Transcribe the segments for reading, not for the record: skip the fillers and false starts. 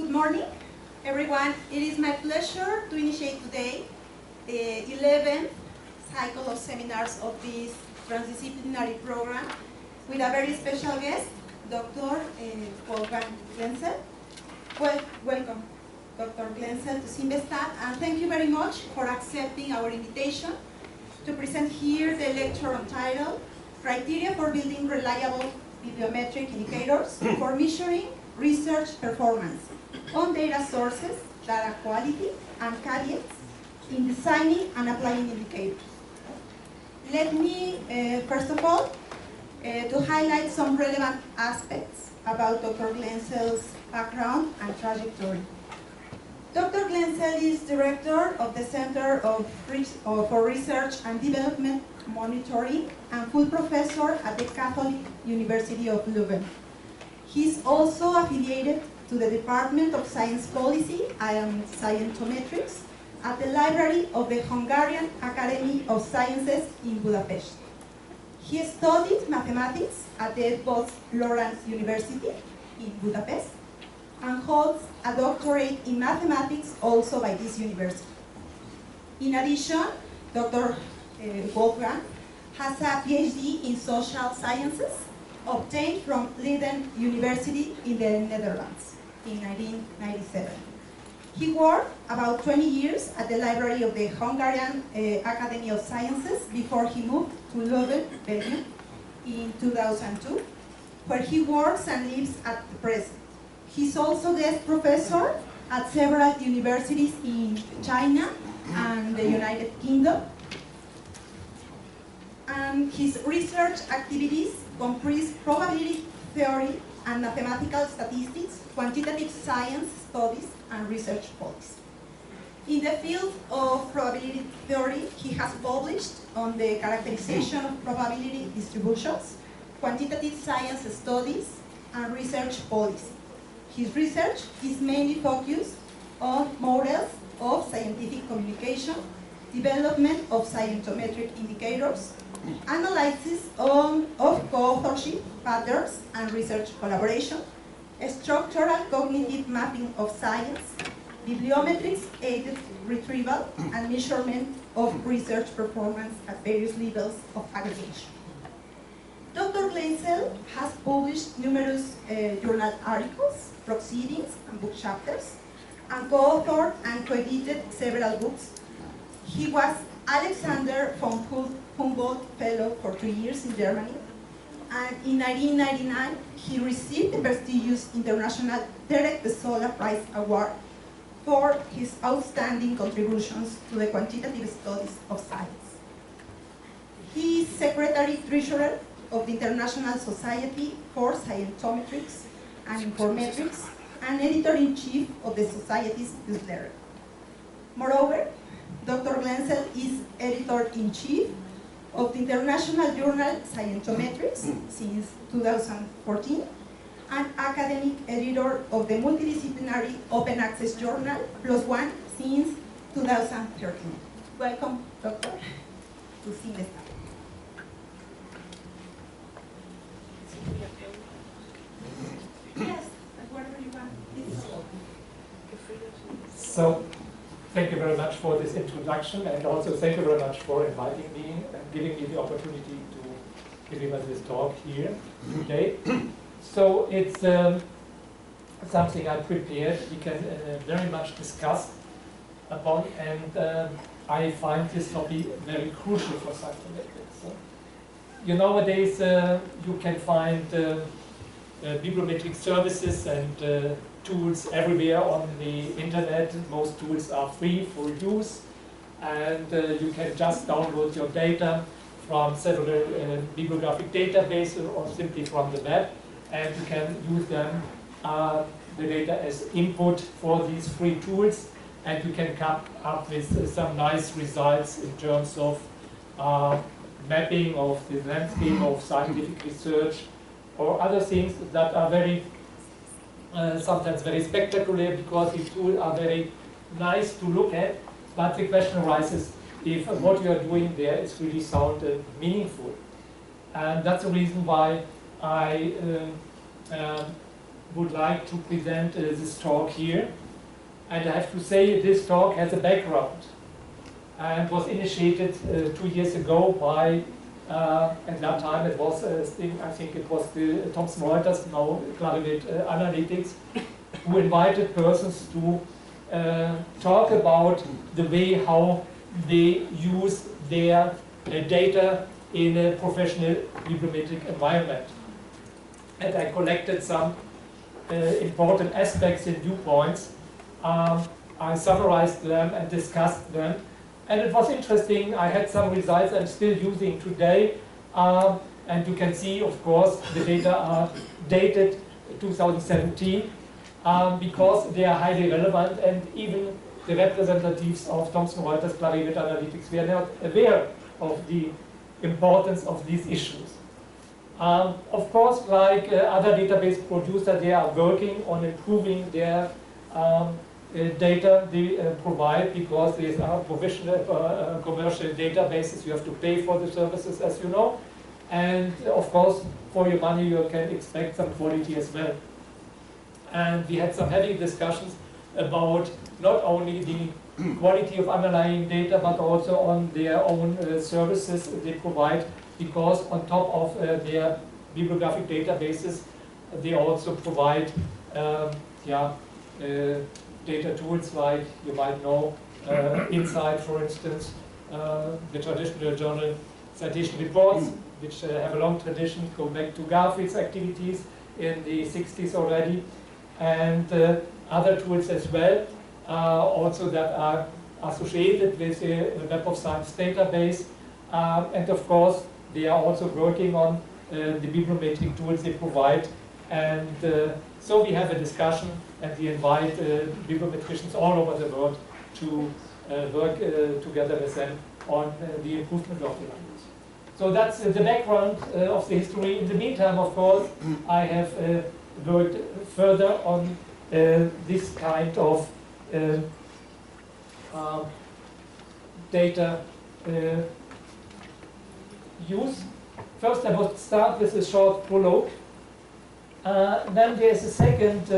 Good morning, everyone. It is my pleasure to initiate today the 11th cycle of seminars of this transdisciplinary program with a very special guest, Dr. Wolfgang Glänzel. Welcome, Dr. Glänzel, to Cinvestav, and thank you very much for accepting our invitation to present here the lecture entitled Criteria for Building Reliable Bibliometric Indicators for Measuring Research Performance on Data Sources, Data Quality, and Caveats in Designing and Applying Indicators. Let me, first of all, to highlight some relevant aspects about Dr. Glänzel's background and trajectory. Dr. Glänzel is director of the Center for Research and Development Monitoring and full professor at the Catholic University of Leuven. He is also affiliated to the Department of Science Policy and Scientometrics at the Library of the Hungarian Academy of Sciences in Budapest. He studied mathematics at the Edward Lorenz University in Budapest and holds a doctorate in mathematics also by this university. In addition, Dr. Wolfgang has a PhD in social sciences obtained from Leuven University in the Netherlands in 1997. He worked about 20 years at the Library of the Hungarian Academy of Sciences before he moved to Leuven, Belgium in 2002, where he works and lives at the present. He's also guest professor at several universities in China and the United Kingdom. And his research activities comprise probability theory and mathematical statistics, quantitative science studies, and research policy. In the field of probability theory, he has published on the characterization of probability distributions, quantitative science studies, and research policy. His research is mainly focused on models of scientific communication, development of scientometric indicators, analysis of co-authorship patterns and research collaboration, structural cognitive mapping of science, bibliometrics aided retrieval, and measurement of research performance at various levels of aggregation. Dr. Glänzel has published numerous journal articles, proceedings, and book chapters, and co-authored and co-edited several books. He was Alexander von Humboldt Fellow for 2 years in Germany, and in 1999 he received the prestigious International Derek de Sola Prize Award for his outstanding contributions to the quantitative studies of science. He is Secretary-Treasurer of the International Society for Scientometrics and Informatics and Editor-in-Chief of the Society's newsletter. Moreover, Dr. Glänzel is Editor-in-Chief of the international journal Scientometrics since 2014 and academic editor of the multidisciplinary open access journal +1 since 2013. Welcome, Doctor, to Cinvestav. Yes, whatever you want. So, thank you very much for this introduction, and also thank you very much for inviting me and giving me the opportunity to deliver this talk here today. So it's something I prepared, we can very much discuss upon, and I find this topic very crucial for Scientometrics. So, nowadays you can find bibliometric services and tools everywhere on the internet. Most tools are free for use, and you can just download your data from several bibliographic databases or simply from the web, and you can use them, the data as input for these free tools, and you can come up with some nice results in terms of mapping of the landscape of scientific research or other things that are very sometimes very spectacular, because these tools are very nice to look at, but the question arises if what you are doing there is really sound and meaningful. And that's the reason why I would like to present this talk here. And I have to say this talk has a background and was initiated 2 years ago by, at that time it was, I think it was the Thomson Reuters, now Clarivate Analytics, who invited persons to talk about the way how they use their data in a professional bibliometric environment. And I collected some important aspects and viewpoints. I summarized them and discussed them. And it was interesting. I had some results I'm still using today. And you can see, of course, the data are dated 2017 because they are highly relevant, and even the representatives of Thomson Reuters Clarivate Analytics were not aware of the importance of these issues. Of course, like other database producers, they are working on improving their data they provide, because these are professional commercial databases. You have to pay for the services, as you know. And of course, for your money, you can expect some quality as well. And we had some heavy discussions about not only the quality of underlying data, but also on their own services they provide, because on top of their bibliographic databases, they also provide data tools like, you might know, Insight, for instance, the traditional journal citation reports, which have a long tradition, go back to Garfield's activities in the 60s already, and other tools as well, also that are associated with the Web of Science database. And of course, they are also working on the bibliometric tools they provide. And so we have a discussion, and we invite bibliometricians all over the world to work together with them on the improvement of the language. So that's the background of the history. In the meantime, of course, I have worked further on this kind of data use. First, I will start with a short prologue. Then there's a second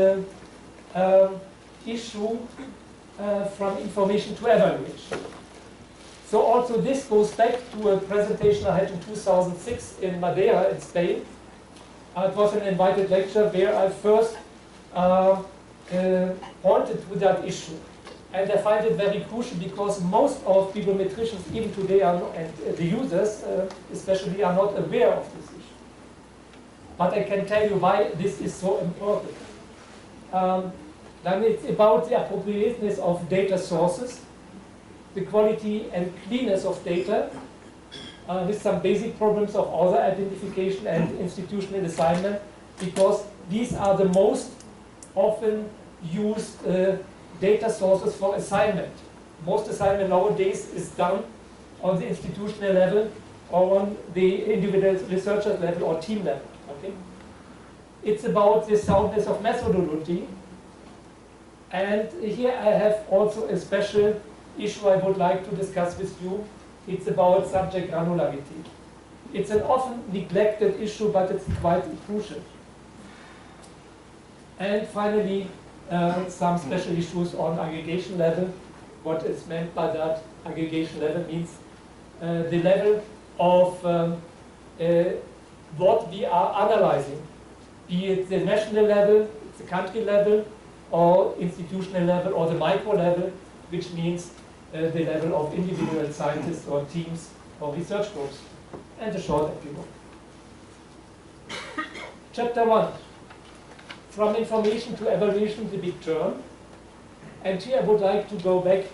issue from information to evaluation. So also this goes back to a presentation I had in 2006 in Madeira in Spain. It was an invited lecture where I first pointed to that issue. And I find it very crucial, because most of bibliometricians, even today, and the users especially, are not aware of this issue. But I can tell you why this is so important. Then it's about the appropriateness of data sources, the quality and cleanness of data, with some basic problems of author identification and institutional assignment, because these are the most often used data sources for assignment. Most assignment nowadays is done on the institutional level or on the individual researcher level or team level. Okay? It's about the soundness of methodology. And here I have also a special issue I would like to discuss with you. It's about subject granularity. It's an often neglected issue, but it's quite crucial. And finally, some special issues on aggregation level. What is meant by that aggregation level means the level of what we are analyzing, be it the national level, the country level, or institutional level, or the micro level, which means the level of individual scientists or teams or research groups. And a short epilogue. Chapter 1. From information to evaluation, the big term. And here I would like to go back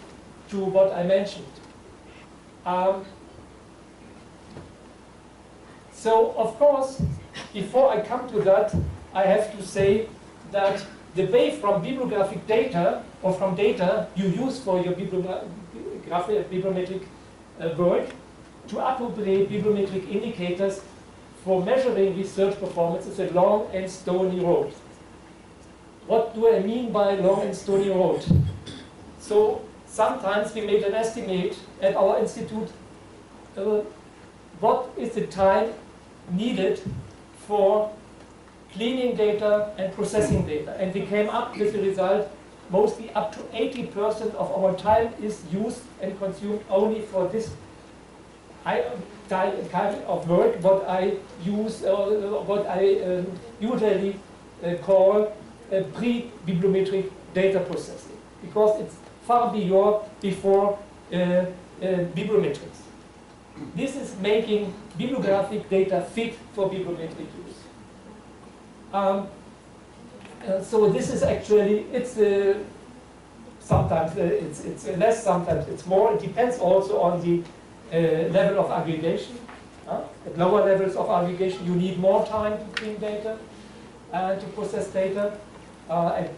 to what I mentioned. So, of course, before I come to that, I have to say that the way from bibliographic data, or from data you use for your bibliometric work, to appropriate bibliometric indicators for measuring research performance is a long and stony road. What do I mean by long and stony road? So sometimes we made an estimate at our institute, what is the time needed for cleaning data and processing data. And we came up with the result, mostly up to 80% of our time is used and consumed only for this kind of work, what I use, what I usually call pre-bibliometric data processing, because it's far before bibliometrics. This is making bibliographic data fit for bibliometric use. So this is actually, it's sometimes it's less, sometimes it's more. It depends also on the level of aggregation. At lower levels of aggregation, you need more time to clean data and to process data. And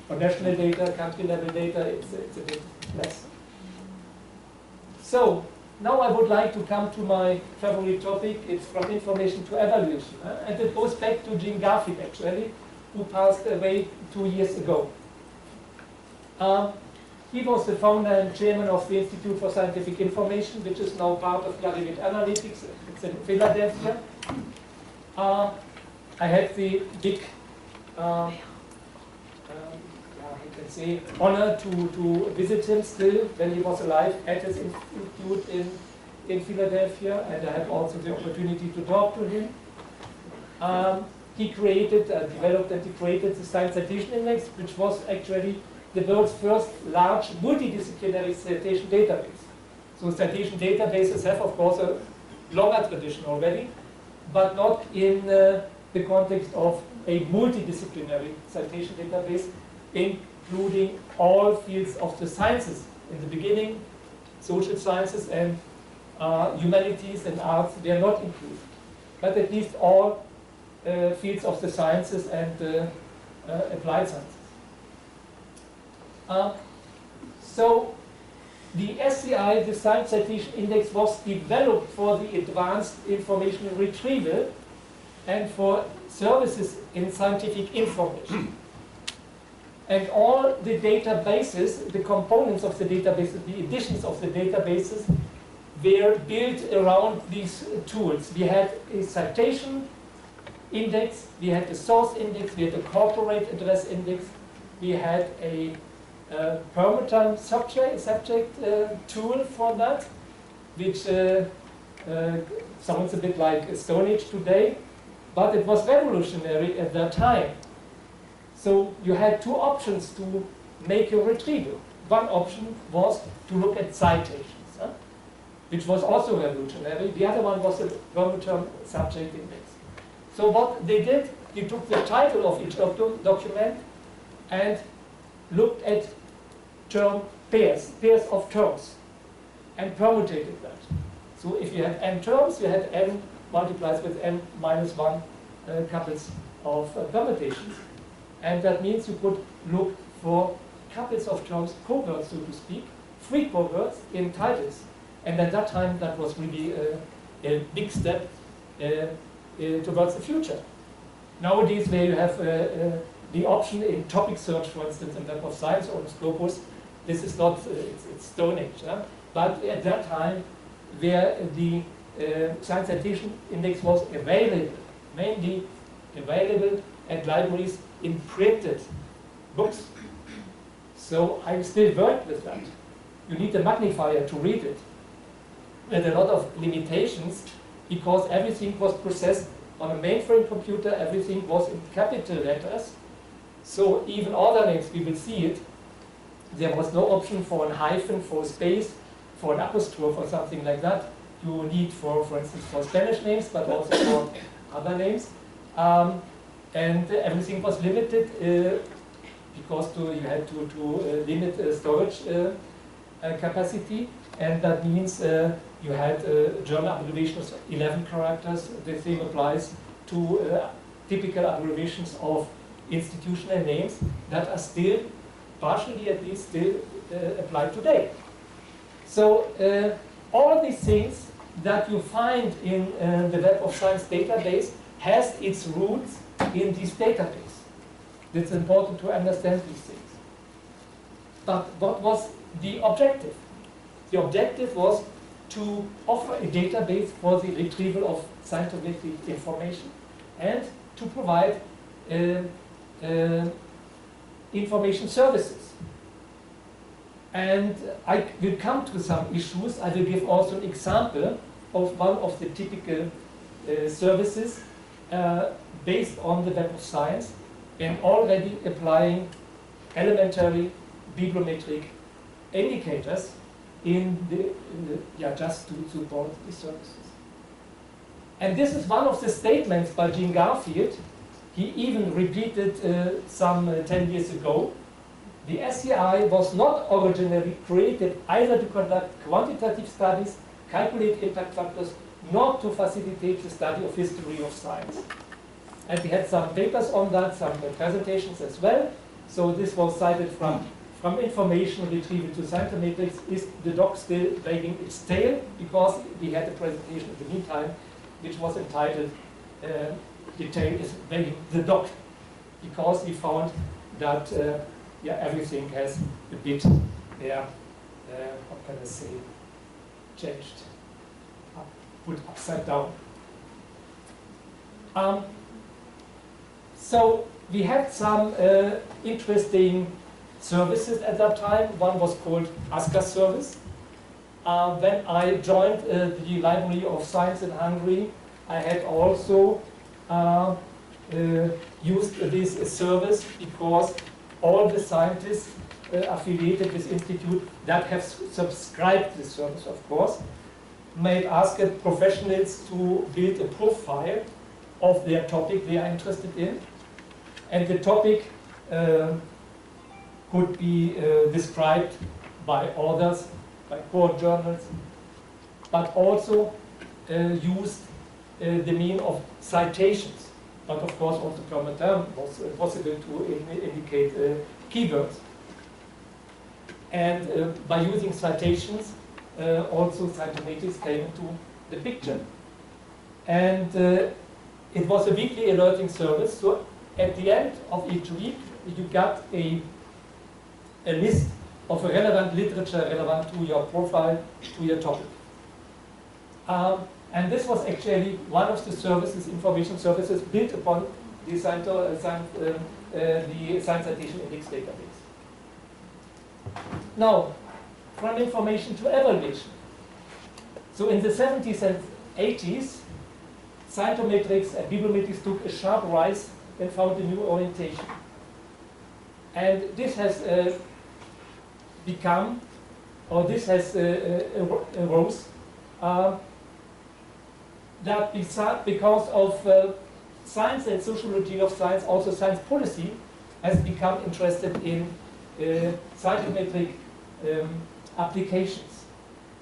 for national data, country level data, it's a bit less. So now I would like to come to my favorite topic. It's from information to evaluation. And it goes back to Jim Garfield, actually, who passed away 2 years ago. He was the founder and chairman of the Institute for Scientific Information, which is now part of Clarivate Analytics. It's in Philadelphia. I had the big, I can say, honor to visit him still when he was alive at his institute in Philadelphia, and I had also the opportunity to talk to him. He created, developed and he created the Science Citation Index, which was actually the world's first large multidisciplinary citation database. So citation databases have, of course, a longer tradition already, but not in the context of a multidisciplinary citation database, including all fields of the sciences. In the beginning, social sciences and humanities and arts were not included, but at least all fields of the sciences and applied sciences. So the SCI, the Science Citation Index, was developed for the advanced information retrieval and for services in scientific information. And all the databases, the components of the databases, the editions of the databases were built around these tools. We had a citation index, we had a source index, we had a corporate address index, we had a permutant subject tool for that, which sounds a bit like Stone Age today, but it was revolutionary at that time. So you had two options to make your retrieval. One option was to look at citations, which was also revolutionary. The other one was the permutant subject index. So what they did, they took the title of each document and looked at term pairs of terms, and permutated that. So if you had n terms, you had n multiplies with n minus 1 couples of permutations. And that means you could look for couples of terms, cowords, so to speak, free cowords in titles. And at that time, that was really a big step towards the future. Nowadays, where you have the option in topic search, for instance, in Web of Science or in Scopus, this is not, it's Stone Age. But at that time, where the Science Citation Index was available, mainly available at libraries in printed books. So I still work with that. You need a magnifier to read it. There are a lot of limitations because everything was processed on a mainframe computer, everything was in capital letters. So even other names, we will see it, there was no option for a hyphen, for a space, for an apostrophe or something like that. You need for instance, for Spanish names, but also for other names. And everything was limited because you had to limit storage capacity, and that means you had German abbreviations of 11 characters. The same applies to typical abbreviations of institutional names that are still, partially at least, still applied today. So all these things that you find in the Web of Science database has its roots in this database. It's important to understand these things. But what was the objective? The objective was to offer a database for the retrieval of scientific information and to provide information services. And I will come to some issues. I will give also an example of one of the typical services based on the Web of Science and already applying elementary bibliometric indicators just to support the services. And this is one of the statements by Jean Garfield. He even repeated some 10 years ago. The SCI was not originally created either to conduct quantitative studies, calculate impact factors, nor to facilitate the study of history of science. And we had some papers on that, some presentations as well. So this was cited from information retrieval to Scientometrics. Is the dog still wagging its tail? Because we had a presentation in the meantime, which was entitled "The Tail is Wagging the Dog," because we found that everything has a bit, what can I say, changed, put upside down. So we had some interesting services at that time. One was called ASCA service. When I joined the Library of Science in Hungary, I had also used this service because all the scientists affiliated with institute that have subscribed to this service, of course, might ask professionals to build a profile of their topic they are interested in. And the topic could be described by authors, by core journals, but also used the mean of citations. But of course, also Permaterm was possible to indicate keywords. And by using citations, also Scientometrics came into the picture. And it was a weekly alerting service. So at the end of each week, you got a list of relevant literature relevant to your profile, to your topic. And this was actually one of the services, information services, built upon the Science Citation Index database. Now, from information to evaluation. So in the 70s and 80s, Scientometrics and bibliometrics took a sharp rise and found a new orientation. And this has become, or this has arose, that because of science and sociology of science, also science policy has become interested in scientometric applications.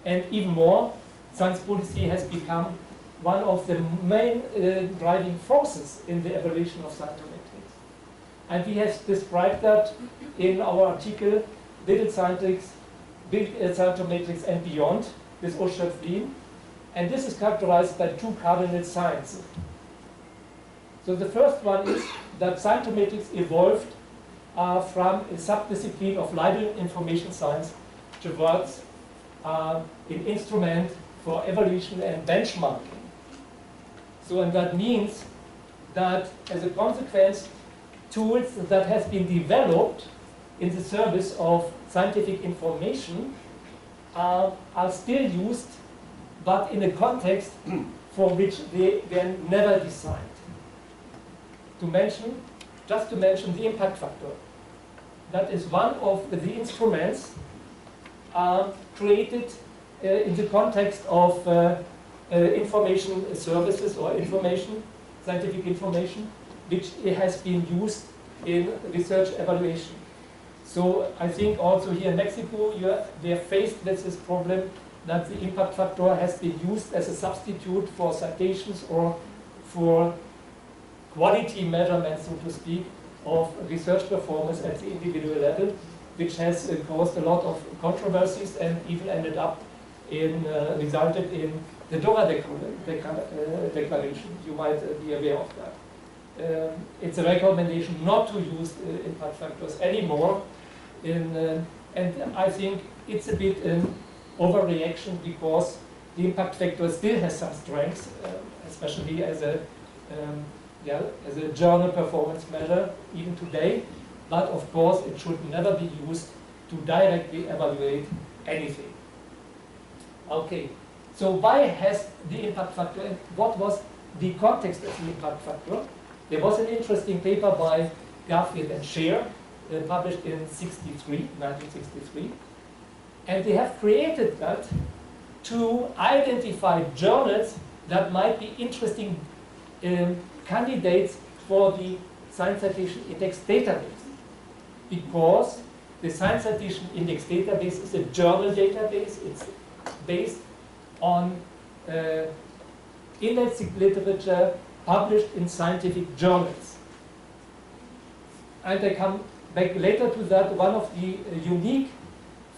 And even more, science policy has become one of the main driving forces in the evolution of scientometrics. And we have described that in our article, Little Scientifics, Big Scientometrics and Beyond, with Usher Flynn. And this is characterized by two cardinal signs. So the first one is that Scientometrics evolved from a subdiscipline of library information science towards an instrument for evaluation and benchmarking. So, and that means that as a consequence, tools that have been developed in the service of scientific information are still used, but in a context for which they were never designed. Just to mention the impact factor. That is one of the instruments created in the context of information services or scientific information, which has been used in research evaluation. So I think also here in Mexico, we are faced with this problem that the impact factor has been used as a substitute for citations or for quality measurements, so to speak, of research performance at the individual level, which has caused a lot of controversies and even ended up resulted in the DORA declaration. You might be aware of that. It's a recommendation not to use impact factors anymore. And I think it's a bit an overreaction because the impact factor still has some strengths, especially as a yeah, as a journal performance measure even today, but of course it should never be used to directly evaluate anything. Okay, so why has the impact factor, and what was the context of the impact factor? There was an interesting paper by Garfield and Scheer, published in 1963, and they have created that to identify journals that might be interesting candidates for the Science Citation Index database, because the Science Citation Index database is a journal database. It's based on index literature published in scientific journals. And I come back later to that. One of the unique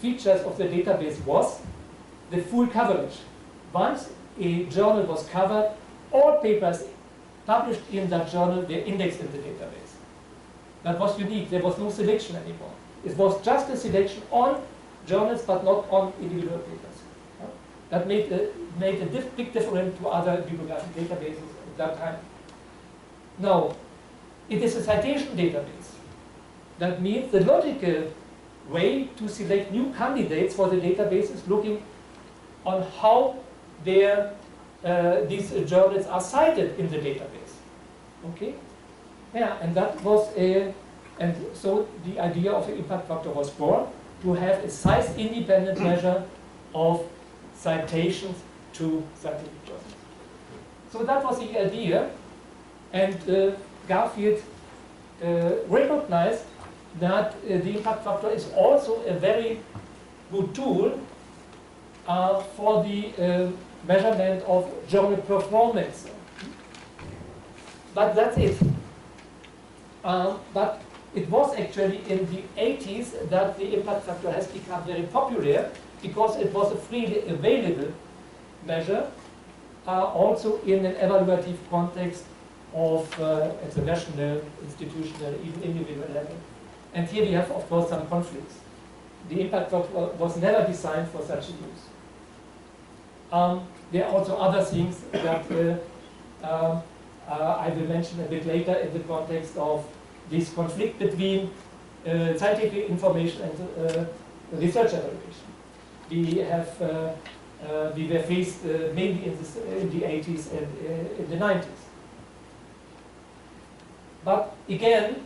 features of the database was the full coverage. Once a journal was covered, all papers published in that journal were indexed in the database. That was unique. There was no selection anymore. It was just a selection on journals, but not on individual papers. That made a big difference to other bibliographic databases at that time. Now, it is a citation database. That means the logical way to select new candidates for the database is looking on how these journals are cited in the database. Okay? Yeah, and that was and so the idea of the impact factor was born, to have a size-independent measure of citations to scientific journals. So that was the idea, and Garfield recognized that the impact factor is also a very good tool for the measurement of journal performance. But that's it. But it was actually in the 80s that the impact factor has become very popular, because it was a freely available measure, also in an evaluative context of at the national, institutional, even individual level. And here we have, of course, some conflicts. The impact factor was never designed for such use. There are also other things that I will mention a bit later in the context of this conflict between scientific information and research evaluation. We were faced mainly in the 80s and in the 90s. But again,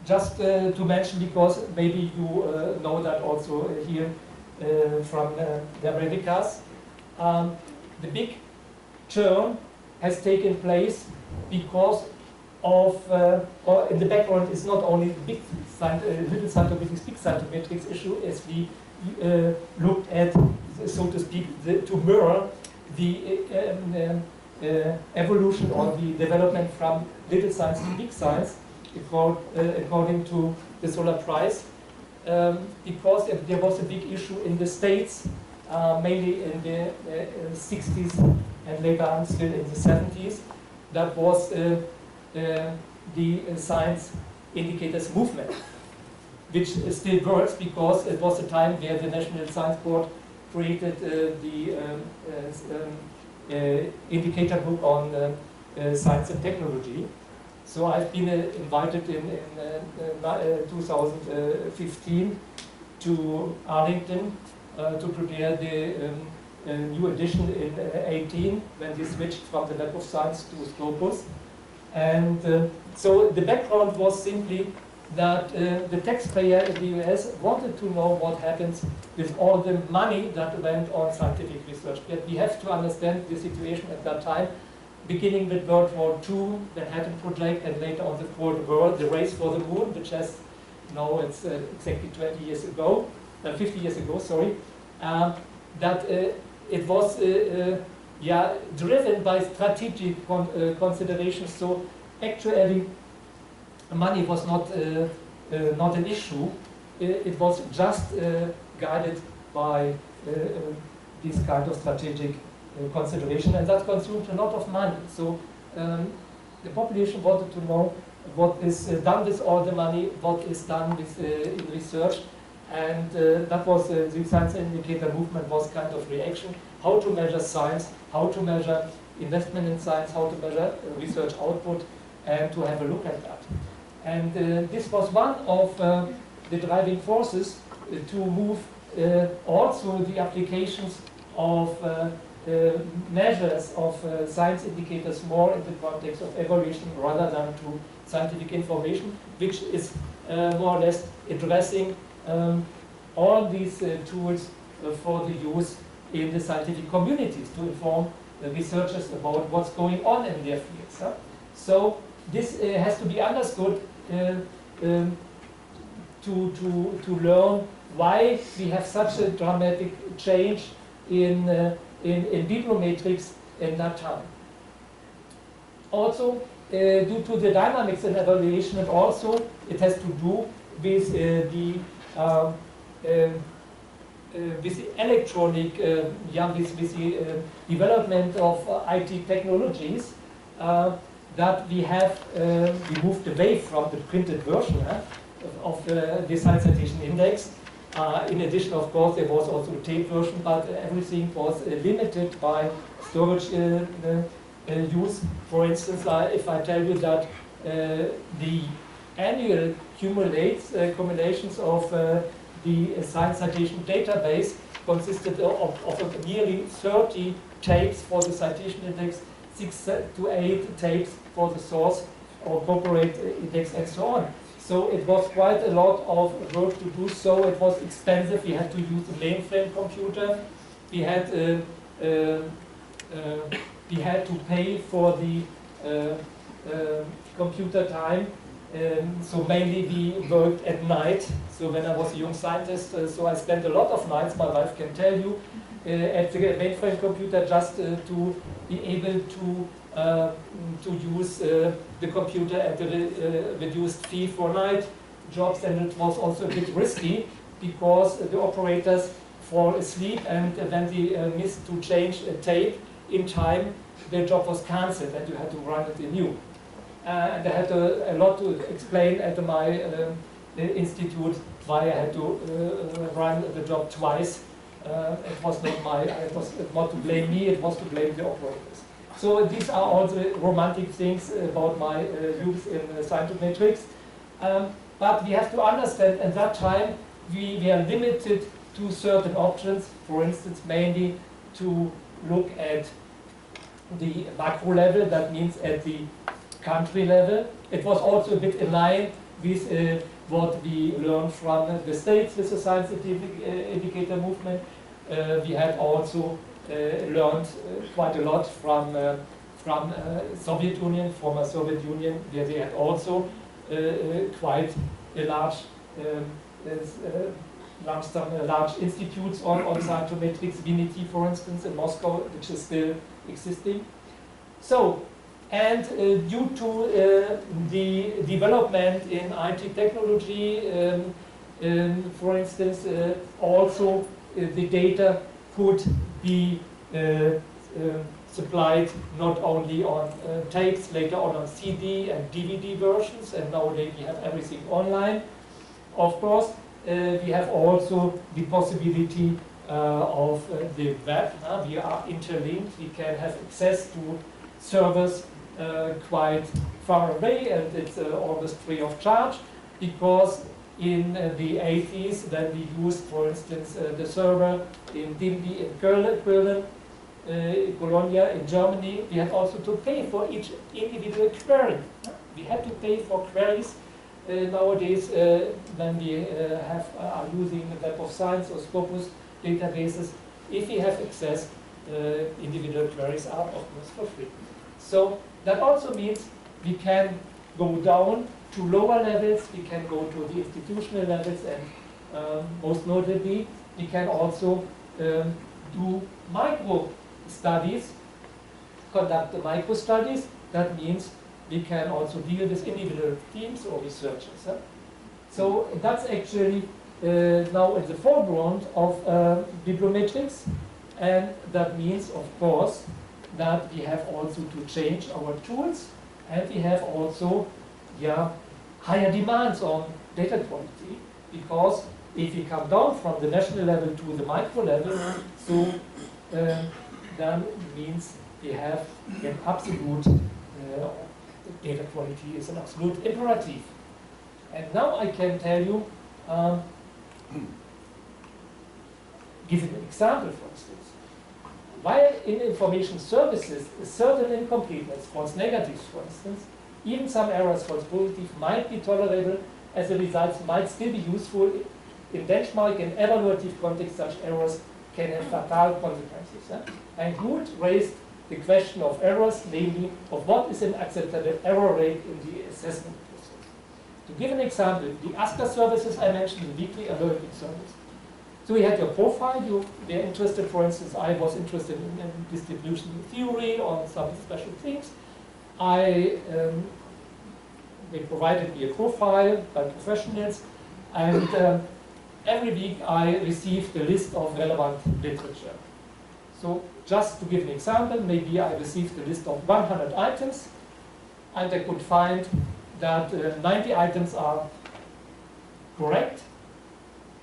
just to mention, because maybe you know that also here from the Americas, the big turn has taken place because of, or in the background is not only the big little Scientometrics, big Scientometrics issue, as we looked at, so to speak, to mirror the evolution or the development from little science to big science, according to the Solar Prize, because there was a big issue in the States, mainly in the 60s and later on still in the 70s. That was the science indicators movement, which still works because it was a time where the National Science Board created the indicator book on science and technology. So I've been invited in 2015 to Arlington to prepare the new edition in 18, when we switched from the Web of Science to Scopus. And so the background was simply that the taxpayer in the US wanted to know what happens with all the money that went on scientific research. But we have to understand the situation at that time, beginning with World War II, the Manhattan Project, and later on the Cold War, the race for the moon, which has, now it's exactly 20 years ago, 50 years ago, sorry, that it was driven by strategic considerations. So actually, money was not an issue. It was just guided by this kind of strategic consideration, and that consumed a lot of money. So the population wanted to know what is done with all the money, what is done with in research, and that was the science indicator movement was kind of reaction. How to measure science, how to measure investment in science, how to measure research output, and to have a look at that. And this was one of the driving forces to move also the applications of measures of science indicators more in the context of evaluation rather than to scientific information, which is more or less addressing all these tools for the use in the scientific communities to inform researchers about what's going on in their fields. Huh? So this has to be understood to learn why we have such a dramatic change in bibliometrics in that time. Also, due to the dynamics in evaluation, and also it has to do with the electronic, with the development of IT technologies, that we have we moved away from the printed version of the Science Citation Index. In addition, of course, there was also a tape version, but everything was limited by storage use. For instance, if I tell you that the annual cumulations of the Science Citation database consisted of nearly 30 tapes for the citation index, 6 to 8 tapes for the source or corporate index, and so on. So it was quite a lot of work to do so. It was expensive. We had to use a mainframe computer. We had to pay for the computer time. So mainly we worked at night. So when I was a young scientist, so I spent a lot of nights, my wife can tell you, at the mainframe computer just to be able to use the computer at a reduced fee for night jobs. And it was also a bit risky because the operators fall asleep, and when they missed to change a tape in time, the job was cancelled and you had to run it anew. And I had a lot to explain at my institute why I had to run the job twice. It was not to blame me, it was to blame the operators. So these are all the romantic things about my youth in Scientometrics. But we have to understand at that time we are limited to certain options, for instance, mainly to look at the macro level, that means at the country level. It was also a bit in line with what we learned from the States with the science indicator movement. We had also learned quite a lot from Soviet Union, former Soviet Union, where they had also quite a large institutes on Scientometrics, VNIT, for instance, in Moscow, which is still existing. So, and due to the development in IT technology, for instance, also the data could be supplied not only on tapes, later on CD and DVD versions, and nowadays we have everything online. Of course, we have also the possibility of the web. We are interlinked. We can have access to servers quite far away, and it's almost free of charge, because in the 80s, when we used, for instance, the server in Dimby in Köln, Colonia in Germany, we had also to pay for each individual query. We had to pay for queries. Nowadays, when we are using the Web of Science or Scopus databases, if we have access, individual queries are almost for free. So that also means we can go down to lower levels, we can go to the institutional levels, and most notably, we can also do micro studies, conduct the micro studies. That means we can also deal with individual teams or researchers. So that's actually now in the foreground of bibliometrics, and that means, of course, that we have also to change our tools, and we have also higher demands on data quality, because if we come down from the national level to the micro level, so then it means we have an absolute data quality is an absolute imperative. And now I can tell you, give an example, for instance. While in information services, a certain incompleteness, false negatives, for instance, even some errors, false positive, might be tolerable, as the results might still be useful in benchmark and evaluative context. Such errors can have fatal consequences. And Wood raised the question of errors, namely of what is an acceptable error rate in the assessment process. To give an example, the ASCA services I mentioned, the weekly alerting service. So you had your profile, you were interested, for instance, I was interested in distribution theory or some special things. They provided me a profile by professionals, and every week I received a list of relevant literature. So just to give an example, maybe I received a list of 100 items, and I could find that 90 items are correct,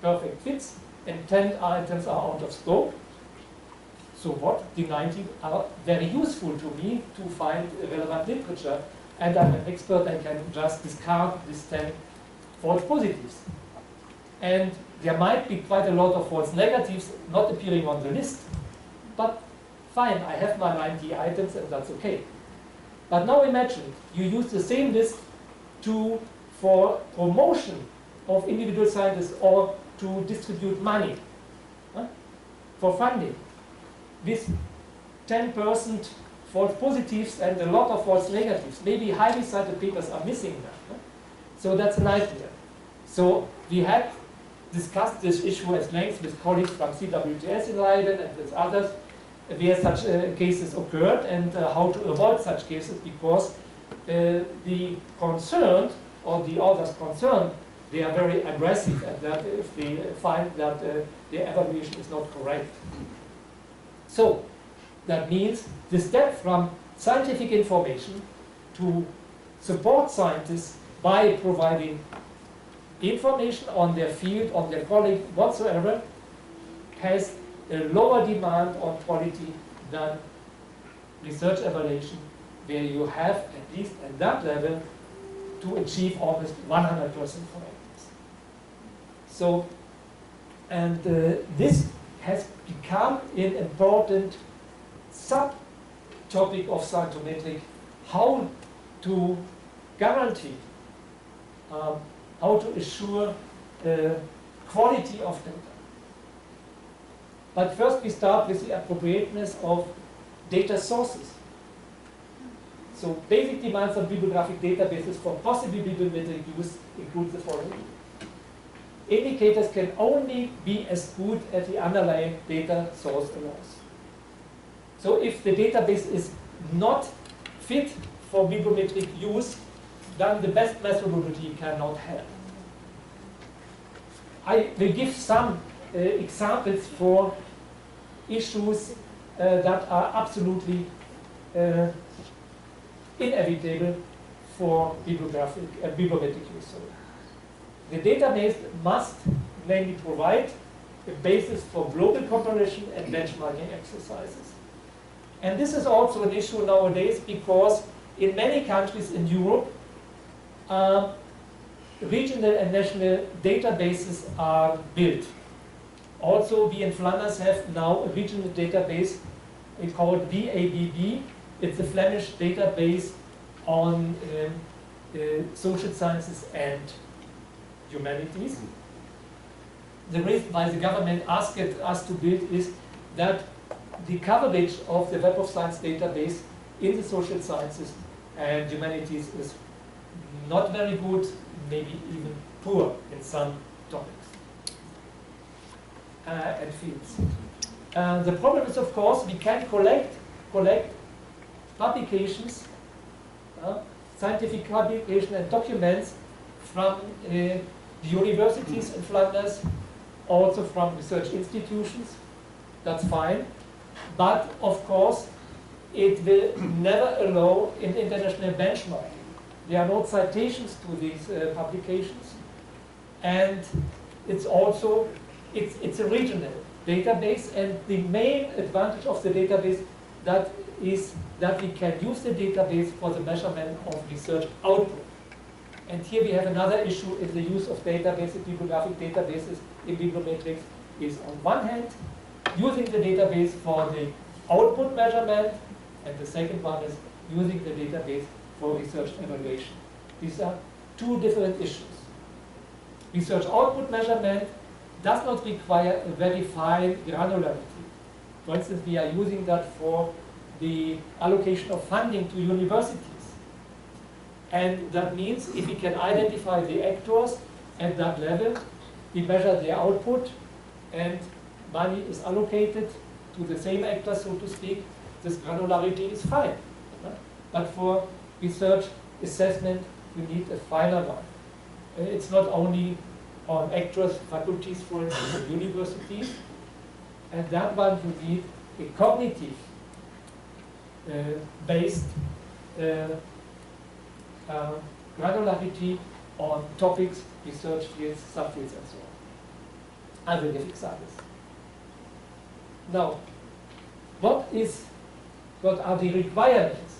perfect fits, and 10 items are out of scope. So what? The 90 are very useful to me to find relevant literature, and I'm an expert, I can just discard these 10 false positives. And there might be quite a lot of false negatives not appearing on the list, but fine, I have my 90 items and that's okay. But now imagine you use the same list for promotion of individual scientists or to distribute money for funding with 10% false positives and a lot of false negatives. Maybe highly cited papers are missing that. So that's a nightmare. So we had discussed this issue at length with colleagues from CWTS in Leuven and with others where such cases occurred and how to avoid such cases, because the concerned or the authors concerned, they are very aggressive at that if they find that their evaluation is not correct. So that means the step from scientific information to support scientists by providing information on their field, on their colleague, whatsoever, has a lower demand on quality than research evaluation, where you have, at least at that level, to achieve almost 100% correctness. So, and this has become an important sub-topic of Scientometrics, how to guarantee, how to assure quality of data. But first we start with the appropriateness of data sources. So basic demands on bibliographic databases for possibly bibliometric use include the following. Indicators can only be as good as the underlying data source allows. So if the database is not fit for bibliometric use, then the best methodology cannot help. I will give some examples for issues that are absolutely inevitable for bibliometric use. The database must mainly provide a basis for global comparison and benchmarking exercises. And this is also an issue nowadays because in many countries in Europe, regional and national databases are built. Also, we in Flanders have now a regional database called VABB. It's a Flemish database on social sciences and humanities. The reason why the government asked us to build is that the coverage of the Web of Science database in the social sciences and humanities is not very good, maybe even poor in some topics and fields. The problem is, of course, we can collect publications, scientific publication and documents from the universities in Flanders, also from research institutions. That's fine. But, of course, it will never allow in international benchmarking. There are no citations to these publications. And it's also, it's a regional database, and the main advantage of the database that is that we can use the database for the measurement of research output. And here we have another issue in the use of databases, bibliographic databases in bibliometrics is on one hand using the database for the output measurement, and the second one is using the database for research evaluation. These are two different issues. Research output measurement does not require a very fine granularity. For instance, we are using that for the allocation of funding to universities. And that means if we can identify the actors at that level, we measure their output and money is allocated to the same actors, so to speak, this granularity is fine. But for research assessment, you need a finer one. It's not only on actors, faculties, for instance, at universities, and that one you need a cognitive based granularity on topics, research fields, subfields, and so on. I will give examples. Now, what are the requirements?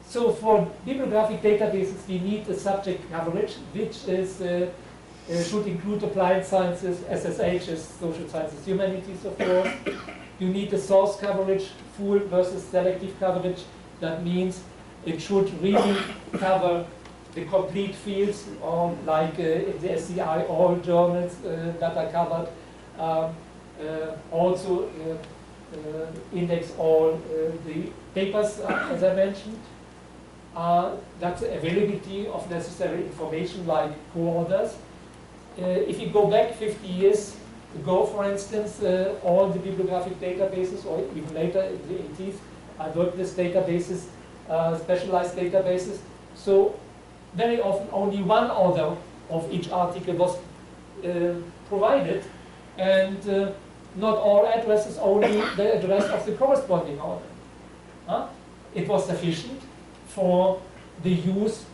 So for bibliographic databases, we need a subject coverage, which is should include applied sciences, SSHs, social sciences, humanities, of course. You need a source coverage, full versus selective coverage. That means it should really cover the complete fields, like in the SCI, all journals that are covered. Also index all the papers, as I mentioned. That's the availability of necessary information like co-authors. If you go back 50 years ago, for instance, all the bibliographic databases, or even later in the 80s, I worked with databases, specialized databases. So very often only one author of each article was provided, and not all addresses, only the address of the corresponding author. It was sufficient for the use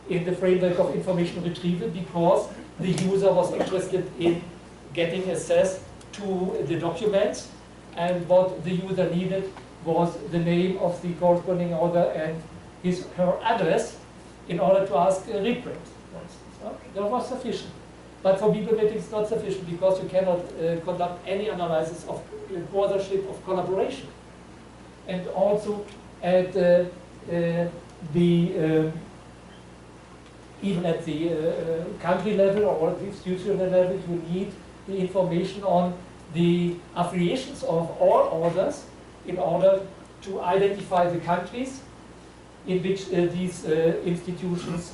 in the framework of information retrieval because the user was interested in getting access to the documents, and what the user needed was the name of the corresponding author and her address in order to ask a reprint, for instance. That was sufficient. But for bibliometrics, it's not sufficient because you cannot conduct any analysis of authorship, of collaboration. And also at even at the country level or the institutional level, you need the information on the affiliations of all authors in order to identify the countries in which these institutions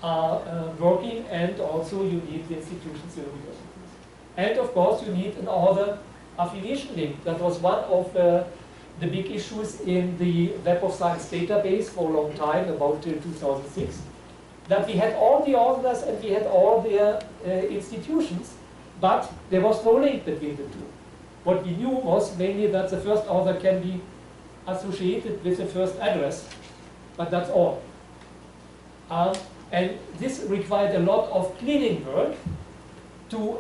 are working, and also you need the institutions, universities. And of course you need an author affiliation link. That was one of the big issues in the Web of Science database for a long time, about 2006, that we had all the authors and we had all their institutions, but there was no link between the two. What we knew was mainly that the first author can be associated with the first address, but that's all. And this required a lot of cleaning work to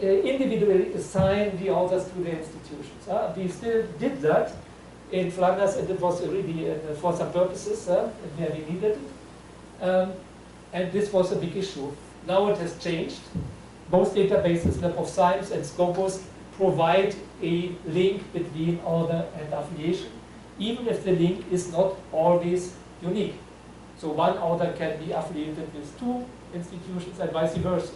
individually assign the authors to the institutions. We still did that in Flanders, and it was really for some purposes where we needed it. And this was a big issue. Now it has changed. Both databases, Web of Science and Scopus, provide a link between author and affiliation, even if the link is not always unique. So one author can be affiliated with two institutions and vice versa.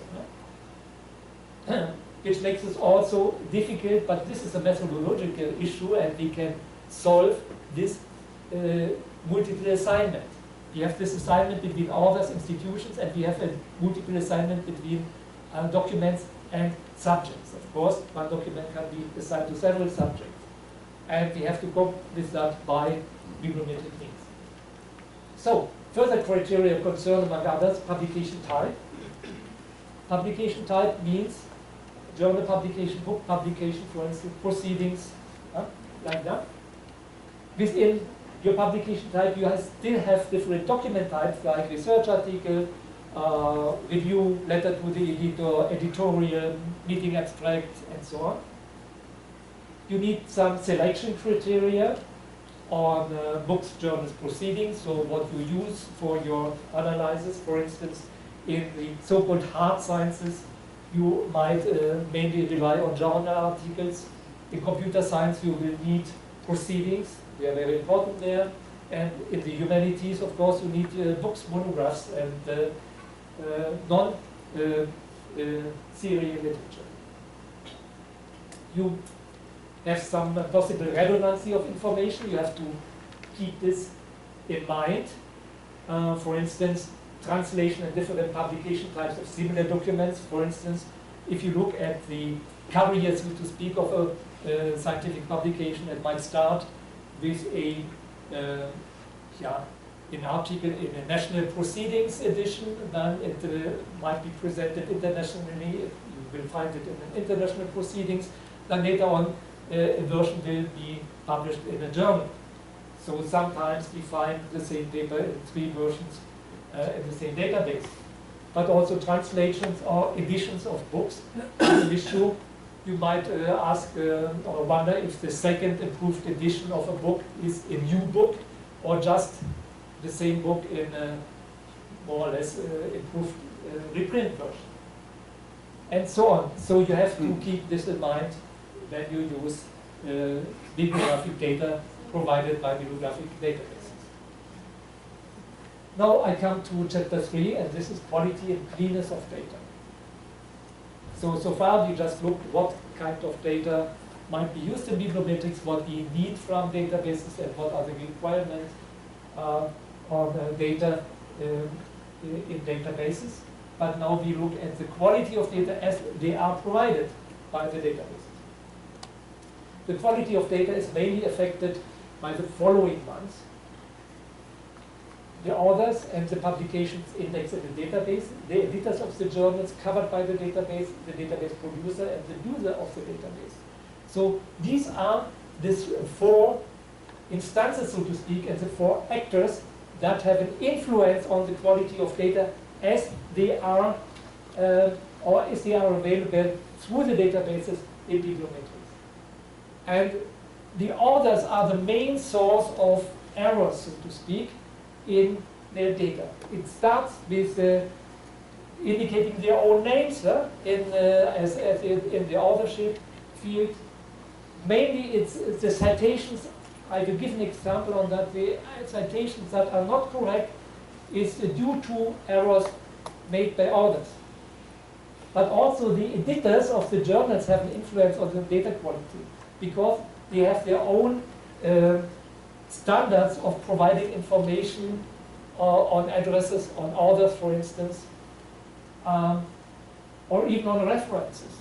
Which makes it also difficult, but this is a methodological issue, and we can solve this multiple assignment. We have this assignment between authors, institutions, and we have a multiple assignment between documents and subjects. Of course, one document can be assigned to several subjects, and we have to cope with that by bibliometric means. So, further criteria concern, among others, publication type. Publication type means journal publication, book publication, for instance, proceedings, like that. Within your publication type, you still have different document types like research article, review, letter to the editor, editorial, meeting abstract, and so on. You need some selection criteria on books, journals, proceedings, so what you use for your analysis. For instance, in the so-called hard sciences, you might mainly rely on journal articles. In computer science, you will need proceedings. They are very important there. And in the humanities, of course, you need books, monographs, and non-serial literature. You have some possible redundancy of information. You have to keep this in mind. For instance, translation and different publication types of similar documents. For instance, if you look at the career, so to speak, of a scientific publication, it might start with an article in a national proceedings edition, then it might be presented internationally. You will find it in an international proceedings. Then later on, a version will be published in a journal. So sometimes we find the same paper in 3 versions in the same database. But also translations or editions of books is an issue. You might ask or wonder if the second improved edition of a book is a new book or just the same book in a more or less improved reprint version. And so on. So you have to keep this in mind when you use bibliographic data provided by bibliographic databases. Now I come to chapter 3, and this is quality and cleanness of data. So far we just looked what kind of data might be used in bibliometrics, what we need from databases, and what are the requirements on data in databases. But now we look at the quality of data as they are provided by the databases. The quality of data is mainly affected by the following ones: the authors and the publications indexed in the database, the editors of the journals covered by the database producer, and the user of the database. So these are these 4 instances, so to speak, and the 4 actors that have an influence on the quality of data as they are or as they are available through the databases in bibliometrics. And the authors are the main source of errors, so to speak, in their data. It starts with indicating their own names in the authorship field. Mainly it's the citations. I will give an example on that. The citations that are not correct is due to errors made by authors. But also the editors of the journals have an influence on the data quality because they have their own standards of providing information on addresses, on authors, for instance, or even on references.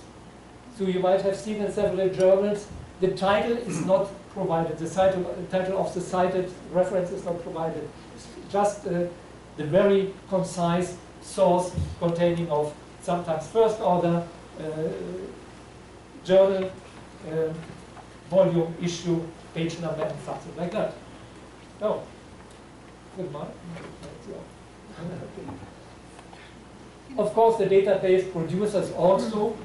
So you might have seen in several journals, the title is not provided, the title of the cited reference is not provided. It's just the very concise source containing of sometimes first order, journal, volume, issue, page number, and something like that. Oh, good morning. Of course, the database producers also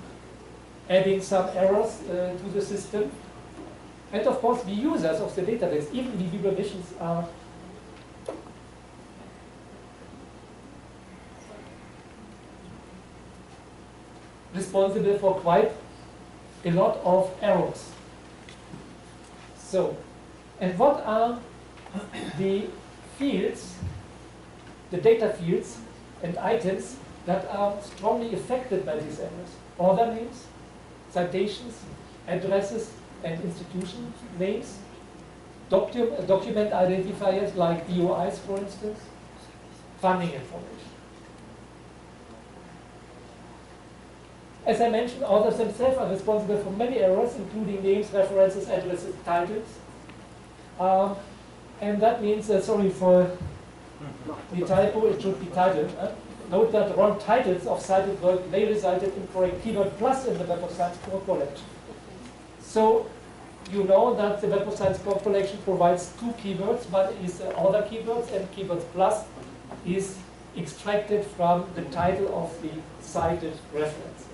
adding some errors to the system. And of course, the users of the database, even the bibliometricians, are responsible for quite a lot of errors. So, and what are the fields, the data fields and items that are strongly affected by these errors? Author names, citations, addresses and institution names, document identifiers like DOIs, for instance, funding information. As I mentioned, authors themselves are responsible for many errors, including names, references, addresses, titles. And that means, sorry for the typo, it should be titled. Note that wrong titles of cited work may result in incorrect keyword plus in the Web of Science core collection. So you know that the Web of Science core collection provides 2 keywords. One is author keywords, and keywords plus is extracted from the title of the cited references.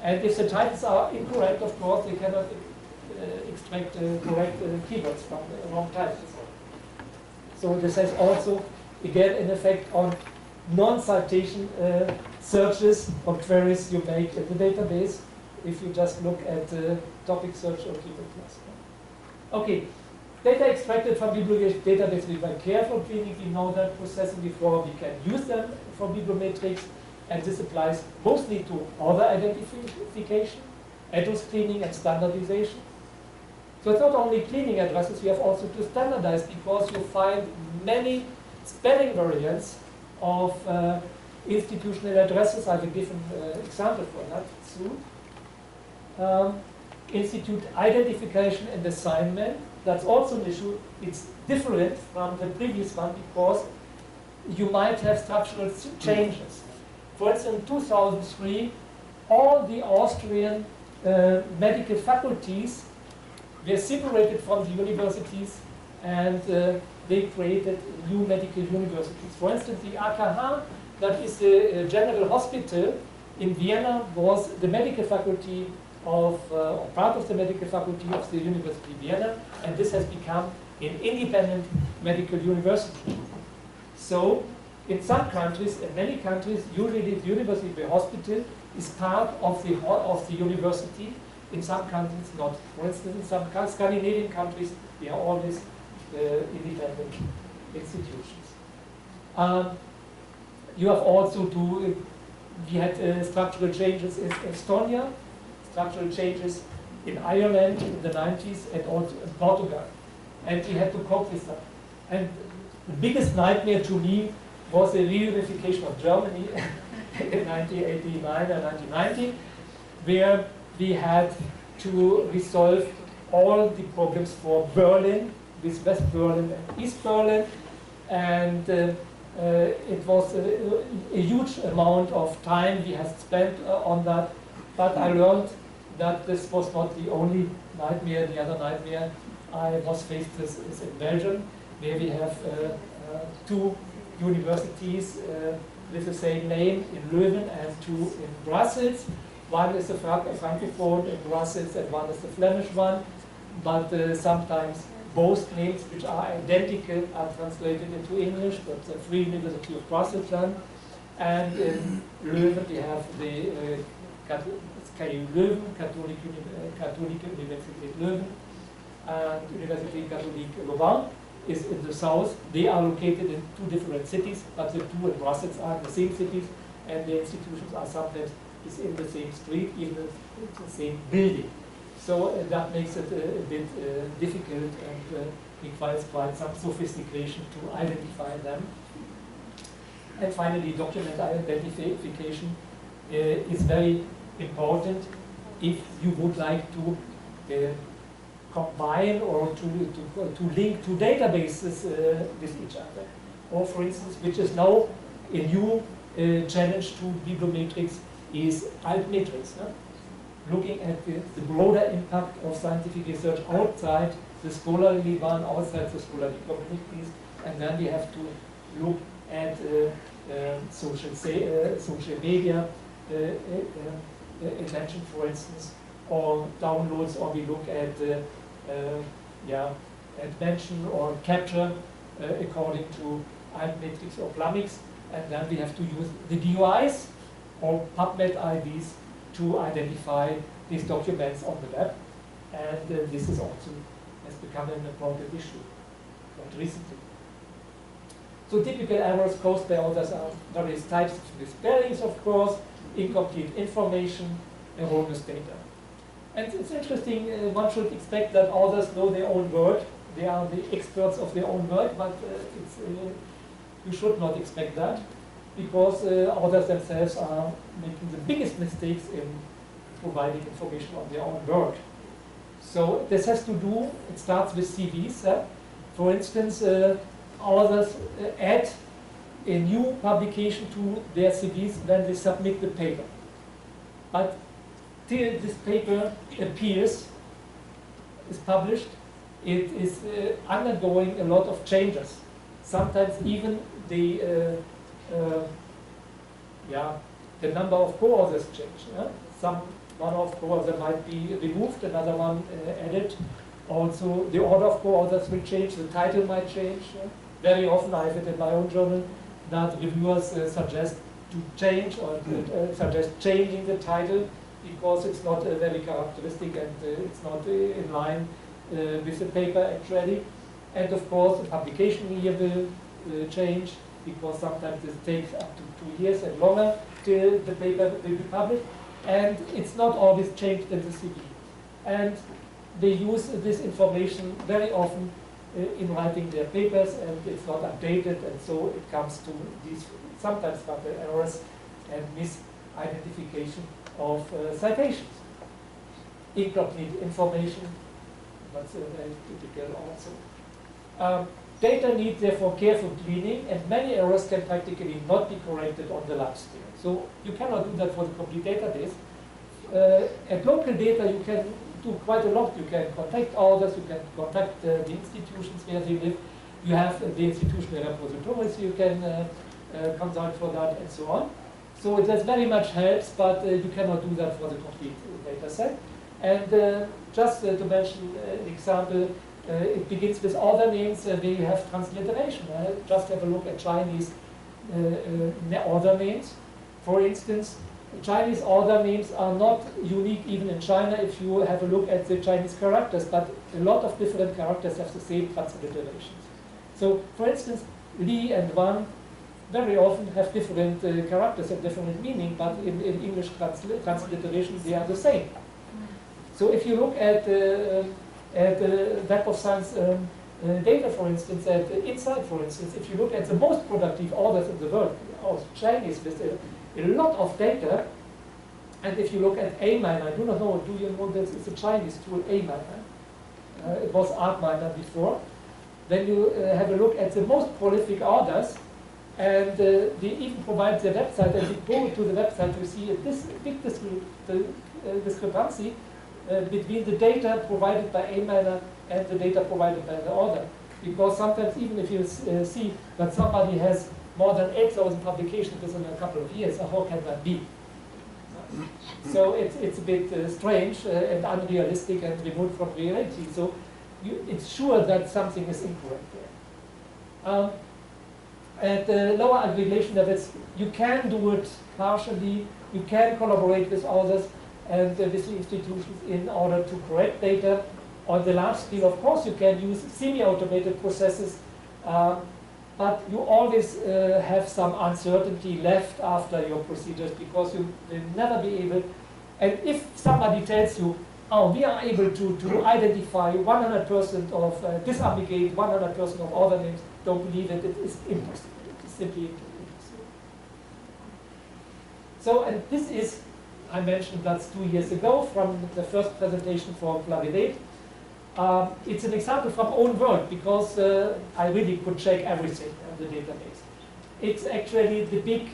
And if the titles are incorrect, of course, they cannot extract correct keywords from the wrong types. So this has also, again, an effect on non-citation searches or queries you make in the database if you just look at topic search or keyword class. Okay, data extracted from bibliometric database, we were careful cleaning, we know that processing before we can use them for bibliometrics, and this applies mostly to order identification, address cleaning and standardization. So it's not only cleaning addresses, we have also to standardize because you find many spelling variants of institutional addresses. I will give an example for that soon. Institute identification and assignment, that's also an issue. It's different from the previous one because you might have structural changes. For instance, in 2003, all the Austrian medical faculties were separated from the universities and they created new medical universities. For instance, the AKH, that is the General Hospital in Vienna, was the medical faculty of, or part of the medical faculty of the University of Vienna, and this has become an independent medical university. So, in some countries, in many countries, usually the university, the hospital, is part of the university. In some countries, not. For instance, in some Scandinavian countries, they are always independent institutions. You have also to, we had structural changes in Estonia, structural changes in Ireland in the 90s, and also in Portugal. And we had to cope with that. And the biggest nightmare to me was the reunification of Germany in 1989 and 1990, where we had to resolve all the problems for Berlin, with West Berlin and East Berlin, and it was a huge amount of time we had spent on that, but I learned that this was not the only nightmare. The other nightmare I was faced with is in Belgium, where we have two universities with the same name in Leuven and two in Brussels. One is the Francophone in Brussels and one is the Flemish one, but sometimes both names, which are identical, are translated into English, but the Free University of Brussels then. And in Leuven we have the KU Leuven, Katholische Universität Leuven, and Université Catholique Louvain is in the south. They are located in two different cities, but the two in Brussels are in the same cities, and the institutions are sometimes in the same street, even in the same building. So that makes it a bit difficult and requires quite some sophistication to identify them. And finally, document identification is very important if you would like to combine or to link two databases with each other. Or for instance, which is now a new challenge to bibliometrics is altmetrics. Looking at the broader impact of scientific research outside the scholarly one, outside the scholarly communities, and then we have to look at social media attention, for instance, or downloads, or we look at at mention or capture according to altmetrics or plumics, and then we have to use the DOIs or PubMed IDs to identify these documents on the web, and this is also has become an important issue quite recently. So typical errors caused by authors are various types of misspellings, of course, incomplete information, erroneous data. And it's interesting, one should expect that authors know their own work. They are the experts of their own work, but you should not expect that, because authors themselves are making the biggest mistakes in providing information on their own work. So this has to do, it starts with CVs. For instance, authors add a new publication to their CVs when they submit the paper. But till this paper appears, is published, it is undergoing a lot of changes. Sometimes even the number of co-authors change. Some One of co-authors might be removed, another one added. Also, the order of co-authors will change, the title might change. Very often, I have it in my own journal, that reviewers suggest to change or suggest changing the title because it's not very characteristic and it's not in line with the paper actually. And of course, the publication year will change because sometimes it takes up to 2 years and longer till the paper will be published. And it's not always changed in the CV. And they use this information very often in writing their papers, and it's not updated, and so it comes to these sometimes fatal errors and misidentification of citations. Incomplete information, that's very typical also. Data need therefore careful cleaning, and many errors can practically not be corrected on the large scale. So you cannot do that for the complete database. At local data, you can do quite a lot. You can contact authors, you can contact the institutions where they live. You have the institutional repositories you can consult for that, and so on. So it does very much helps, but you cannot do that for the complete data set. And just to mention an example, it begins with author names where you have transliteration. Just have a look at Chinese author names. For instance, Chinese author names are not unique even in China if you have a look at the Chinese characters, but a lot of different characters have the same transliterations. So, for instance, Li and Wang very often have different characters and different meaning, but in English transliteration they are the same. So if you look at Web of Science data, for instance, at Insight, for instance, if you look at the most productive authors in the world, Chinese with a lot of data, and if you look at A-Miner, I do not know, do you know that it's a Chinese tool, A-Miner? It was ArtMiner before. Then you have a look at the most prolific authors, and they even provide their website, and you go to the website, you see a big discrepancy between the data provided by A-Miner and the data provided by the author. Because sometimes even if you see that somebody has more than 8,000 publications within a couple of years, how can that be? So it's a bit strange and unrealistic and remote from reality. So it's sure that something is incorrect there. At lower aggregation levels, you can do it partially, you can collaborate with others and with the institutions in order to correct data. On the large scale, of course, you can use semi-automated processes, but you always have some uncertainty left after your procedures because you will never be able, and if somebody tells you, oh, we are able to identify 100% of, disaggregate 100% of author names, don't believe it, it is impossible. It is simply impossible. So, and this is, I mentioned that's 2 years ago from the first presentation for Clarivate. It's an example from own work because I really could check everything on the database. It's actually the big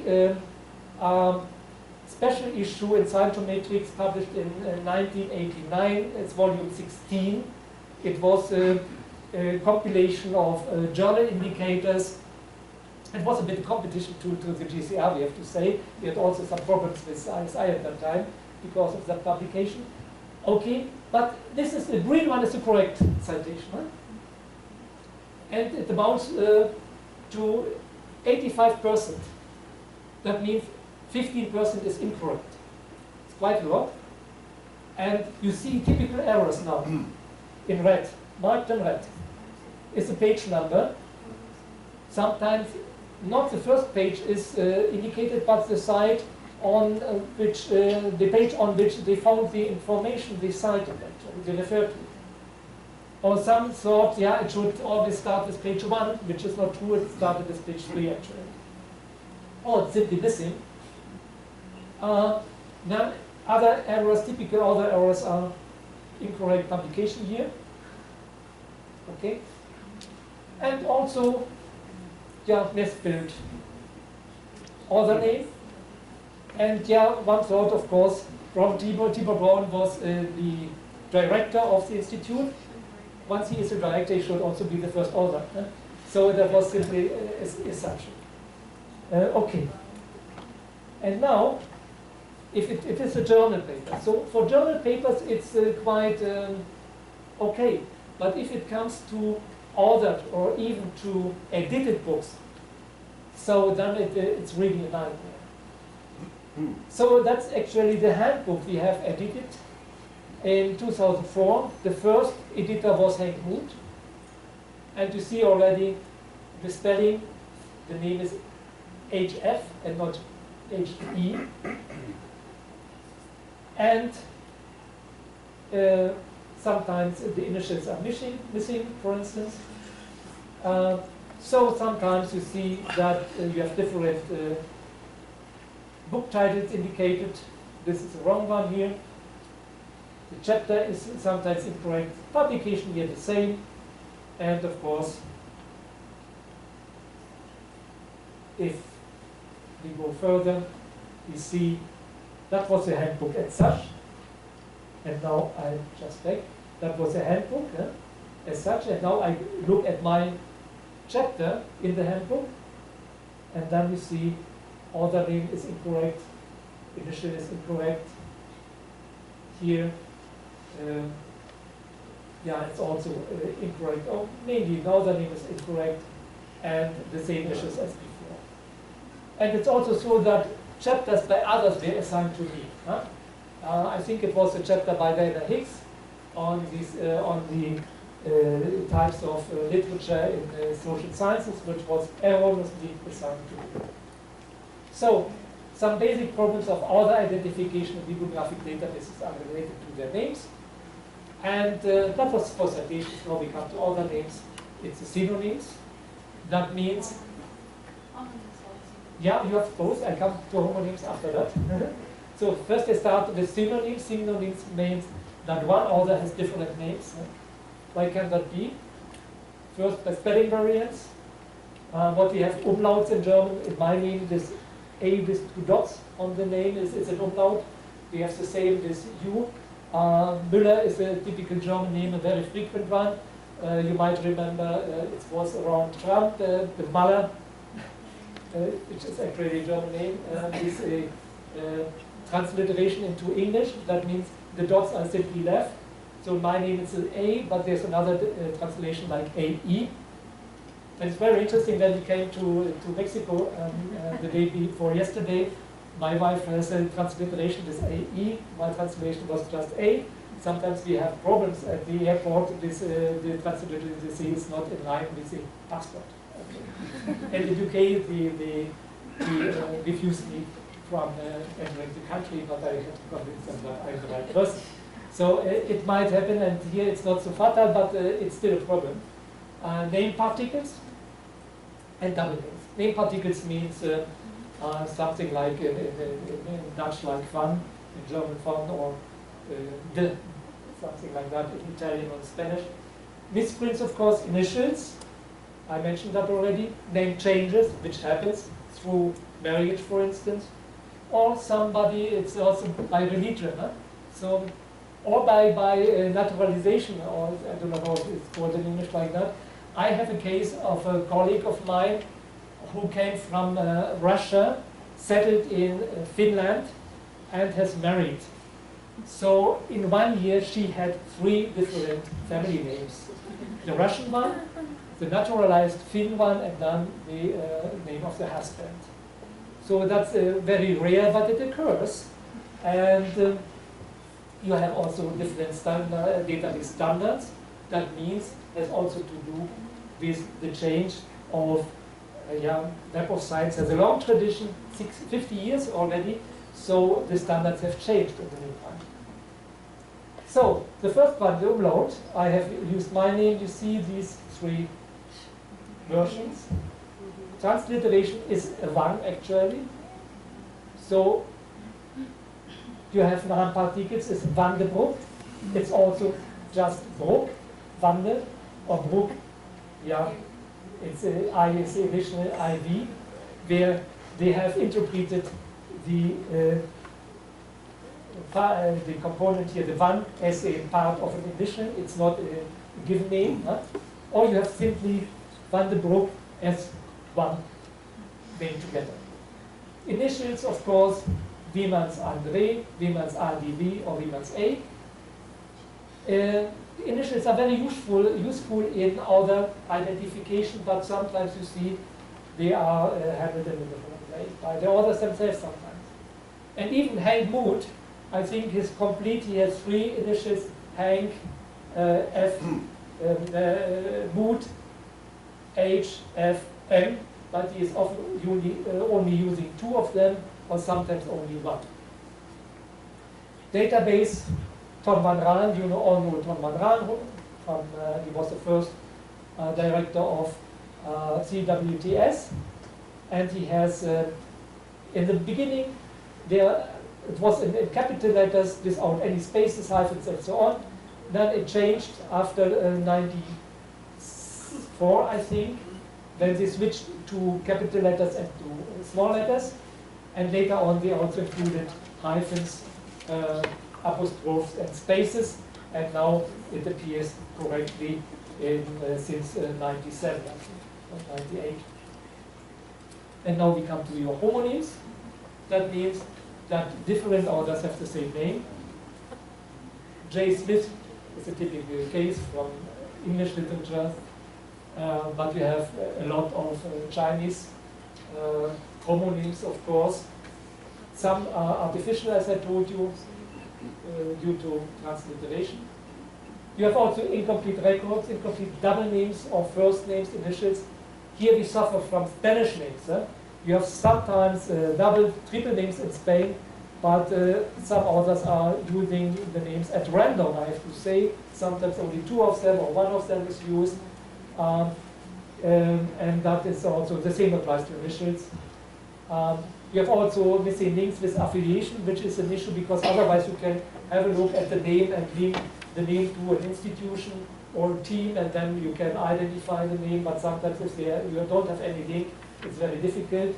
special issue in Scientometrics published in 1989. It's volume 16. It was a compilation of journal indicators. It was a bit of competition to the GCR, we have to say. We had also some problems with ISI at that time because of that publication. Okay, but this is the green one is the correct citation. Huh? And it amounts to 85%. That means 15% is incorrect. It's quite a lot. And you see typical errors now in red, marked in red. It's a page number. Sometimes not the first page is indicated, but the site on which the page on which they found the information they cited, actually, they referred to. Or some thought, yeah, it should always start with page 1, which is not true, it started with page 3 actually. Or it's simply missing. Then other errors, typical other errors are incorrect publication year. Okay. And also, yeah, misspelled author name. And yeah, one thought, of course, Tibor Braun was the director of the institute. Once he is a director, he should also be the first author. So that was simply assumption. Okay. And now, if it is a journal paper. So for journal papers, it's quite okay. But if it comes to authored or even to edited books, so then it's really a nightmare. So that's actually the handbook we have edited in 2004. The first editor was Henk Muth. And you see already the spelling, the name is HF and not HE. And sometimes the initials are missing, for instance. So sometimes you see that you have different book titles indicated. This is the wrong one here. The chapter is sometimes incorrect. Publication here the same. And of course, if we go further, we see that was a handbook as such. And now I'm just back. That was a handbook as such. And now I look at my chapter in the handbook. And then we see author name is incorrect, initial is incorrect. Here, yeah, it's also incorrect. Oh, mainly the author name is incorrect, and the same issues as before. And it's also so that chapters by others were assigned to me. I think it was a chapter by Werner Hicks on these on the types of literature in social sciences, which was erroneously assigned to me. So, some basic problems of author identification in bibliographic databases are related to their names. And that was for citations. Now we come to author names. It's the synonyms. That means, yeah, you have both. I come to homonyms after that. So first I start with synonyms. Synonyms means that one author has different names. Why can that be? First, by spelling variants. What we have umlauts in German. In my name, this A with two dots on the name is an umlaut. We have the same with U. Müller is a typical German name, a very frequent one. You might remember it was around Trump, the Muller, which is actually a German name, is a transliteration into English. That means the dots are simply left. So my name is an A, but there's another translation like AE. And it's very interesting when we came to Mexico the day before yesterday. My wife has a transliteration with AE. My translation was just A. Sometimes we have problems at the airport with the translation the C is not in line with the passport. Okay. And in UK, they refused me from entering the country, but I had to convince them that I'm the right person. So it might happen, and here it's not so fatal, but it's still a problem. Name particles and double names. Name particles means something like in Dutch like van, in German van, or de, something like that in Italian or Spanish. Misprints, of course, initials. I mentioned that already. Name changes, which happens through marriage, for instance. Or somebody, it's also by religion. So, or by naturalization, or I don't know how it's called in English like that. I have a case of a colleague of mine who came from Russia, settled in Finland, and has married. So in 1 year she had 3 different family names. The Russian one, the naturalized Finn one, and then the name of the husband. So that's very rare, but it occurs. And you have also different database standards. That means has also to do with the change of Web of Science has a long tradition, 50 years already, so the standards have changed in the meantime. So, the first one, the umlaut, I have used my name. You see these 3 versions. Transliteration is a one, actually. So, you have Naampartikels, is Wandebroek. It's also just Broek, Wande, or Broek, yeah. It's I is the initial IV, where they have interpreted the component here, the one, as a part of an initial. It's not a given name. Or you have simply Wandebroek as one name together. Initials, of course, Wiemans André, Wiemans ADV, or Wiemans A. Initials are very useful in order identification, but sometimes you see they are handled in a different way by the authors themselves sometimes. And even Hank Mood, I think his complete, he has 3 initials, Hank, F, Mood, H, F, M, but he is often only using 2 of them, or sometimes only 1. Database, Ton van Raan, you all know Ton van Raan, he was the first director of CWTS, and he has, in the beginning, it was in capital letters without any spaces, hyphens, and so on. Then it changed after 94, I think, when they switched to capital letters and to small letters. And later on, they also included hyphens, apostrophes, and spaces. And now it appears correctly since 97, I think, or 98. And now we come to your homonyms. That means that different authors have the same name. J. Smith is a typical case from English literature, but you have a lot of Chinese homonyms, of course. Some are artificial, as I told you, due to transliteration. You have also incomplete records, incomplete double names or first names, initials. Here we suffer from Spanish names. You have sometimes double, triple names in Spain, but some authors are using the names at random, I have to say. Sometimes only 2 of them or 1 of them is used. And that is also, the same applies to initials. You have also missing links with affiliation, which is an issue because otherwise you can have a look at the name and link the name to an institution or a team, and then you can identify the name, but sometimes if you don't have any link, it's very difficult.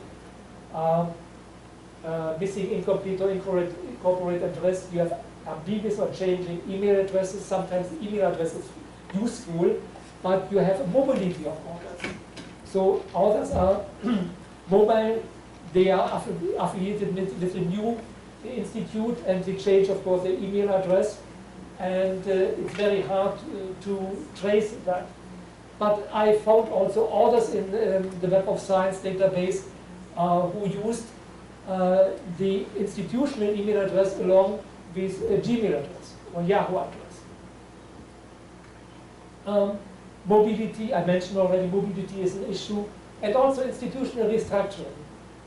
Missing incomplete or incorrect corporate address, you have ambiguous or changing email addresses. Sometimes the email address is useful, but you have a mobility of authors. So authors are mobile, they are affiliated with a new institute, and they change, of course, their email address, and it's very hard to trace that. But I found also authors in the Web of Science database who used the institutional email address along with a Gmail address or Yahoo address. Mobility, I mentioned already, mobility is an issue, and also institutional restructuring.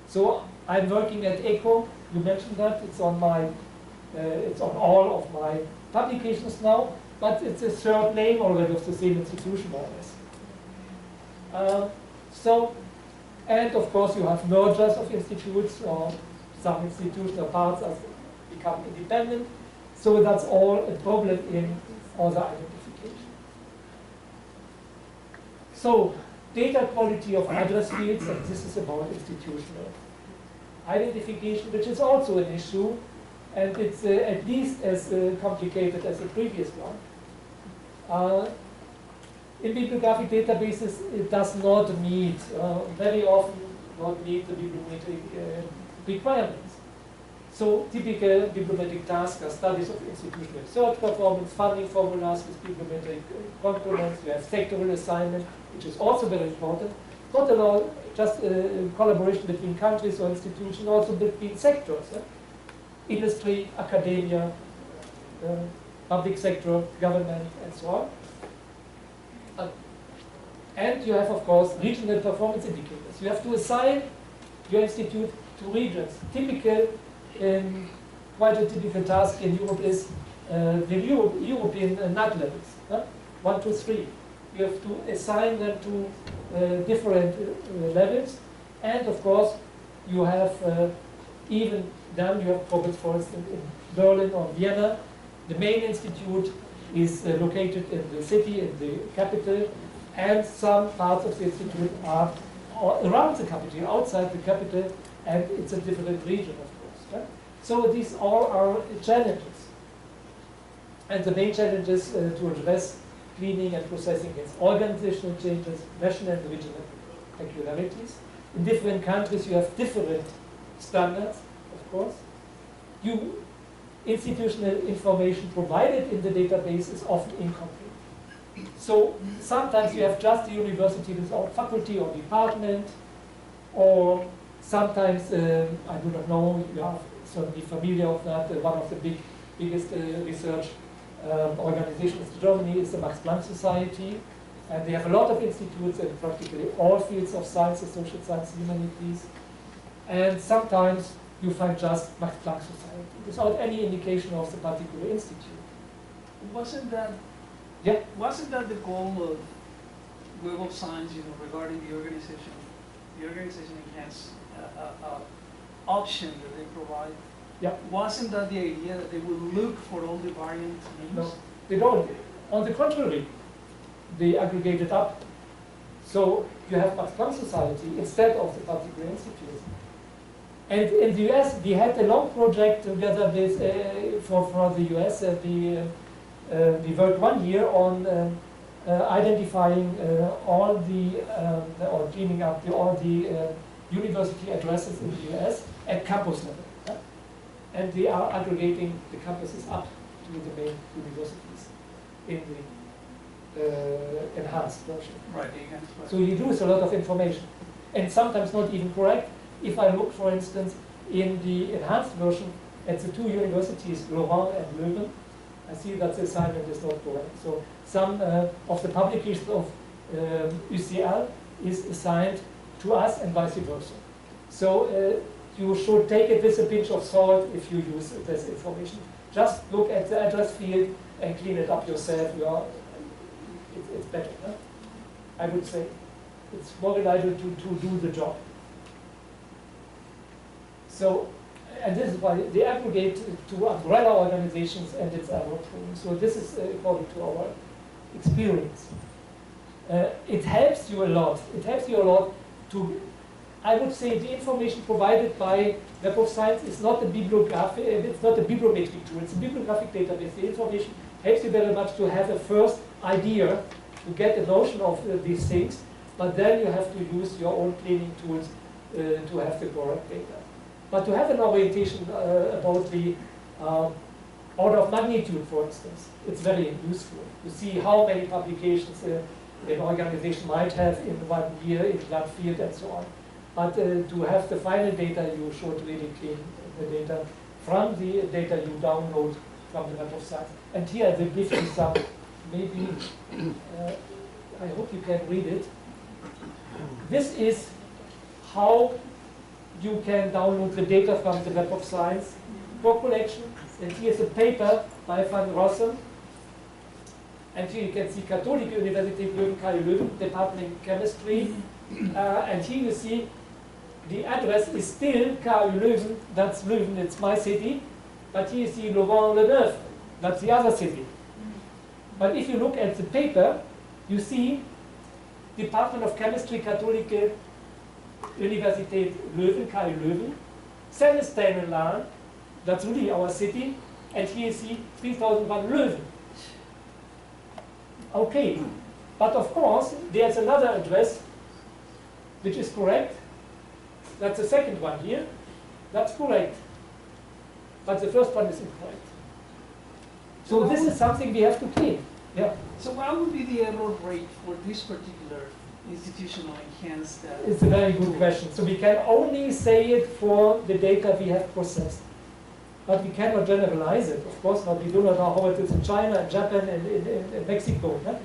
So I'm working at ECHO, you mentioned that, it's on all of my publications now, but it's a third name already of the same institution more or less. And of course you have mergers of institutes, or some institutional parts have become independent, so that's all a problem in author identification. So, data quality of address fields, and this is about institutional identification, which is also an issue, and it's at least as complicated as the previous one. In bibliographic databases, it does not meet, very often not meet the bibliometric requirements. So typical bibliometric tasks are studies of institutional research performance, funding formulas with bibliometric complements. You have sectoral assignment, which is also very important. Not alone just collaboration between countries or institutions, also between sectors. Industry, academia, public sector, government, and so on. And you have, of course, regional performance indicators. You have to assign your institute to regions. Quite a typical task in Europe is the European NAT levels, 1, 2, 3. You have to assign them to different levels. And of course, you have even then you have problems, for instance, in Berlin or Vienna. The main institute is located in the city, in the capital, and some parts of the institute are around the capital, outside the capital, and it's a different region, of course. Right? So these all are challenges. And the main challenge is to address cleaning and processing against organizational changes, national and regional peculiarities. In different countries, you have different standards, of course. institutional information provided in the database is often incomplete. So sometimes you have just the university without faculty or department, or sometimes, I do not know, you are certainly familiar with that, one of the biggest research organizations in Germany is the Max Planck Society, and they have a lot of institutes in practically all fields of sciences, social science, humanities, and sometimes you find just Max Planck Society without any indication of the particular institute. Wasn't that the goal of Web of Science, regarding the organization? The organization has an option that they provide. Yeah. Wasn't that the idea that they would look for all the variant names? No, they don't. On the contrary, they aggregate it up. So you have Max Planck Society instead of the particular institute. And in the US, we had a long project together with, for the US. We worked 1 year on identifying all the, or cleaning up all the university addresses in the US at campus level. Yeah? And they are aggregating the campuses up to the main universities in the enhanced version. Right, the enhanced version. So you lose a lot of information, and sometimes not even correct. If I look, for instance, in the enhanced version at the two universities, Louven and Leuven, I see that the assignment is not correct. So some of the publications of UCL is assigned to us and vice versa. So you should take it with a pinch of salt if you use this information. Just look at the address field and clean it up yourself. It's better. Huh? I would say it's more reliable to do the job. So, and this is why they aggregate to umbrella organizations, and it's error-prone. So this is according to our experience. It helps you a lot. It helps you a lot to, I would say, the information provided by Web of Science is not a bibliographic, it's not a bibliometric tool, it's a bibliographic database. The information helps you very much to have a first idea, to get a notion of these things, but then you have to use your own cleaning tools to have the correct data. But to have an orientation about the order of magnitude, for instance, it's very useful. You see how many publications an organization might have in 1 year in one field and so on. But to have the final data, you should really clean the data from the data you download from the Web of Science. And here I will give you some, maybe, I hope you can read it. This is how you can download the data from the Web of Science for collection. And here's a paper by Van Rossum. And here you can see Katholische Universität Leuven, KU Leuven, Department of Chemistry. And here you see the address is still KU Leuven, that's Leuven, it's my city. But here you see Louvain-la-Neuve, that's the other city. But if you look at the paper, you see Department of Chemistry, Katholische Universität Leuven, KU Leuven, Cinvestav, that's really our city, and here you see 3001 Leuven. Okay, but of course, there's another address which is correct. That's the second one here. That's correct. But the first one is incorrect. So this is something we have to clean. Yeah. So what would be the error rate for this particular institutional enhanced data? It's a very good question. So we can only say it for the data we have processed. But we cannot generalize it. Of course not. We do not know how it is in China, and Japan, and in Mexico. Yeah?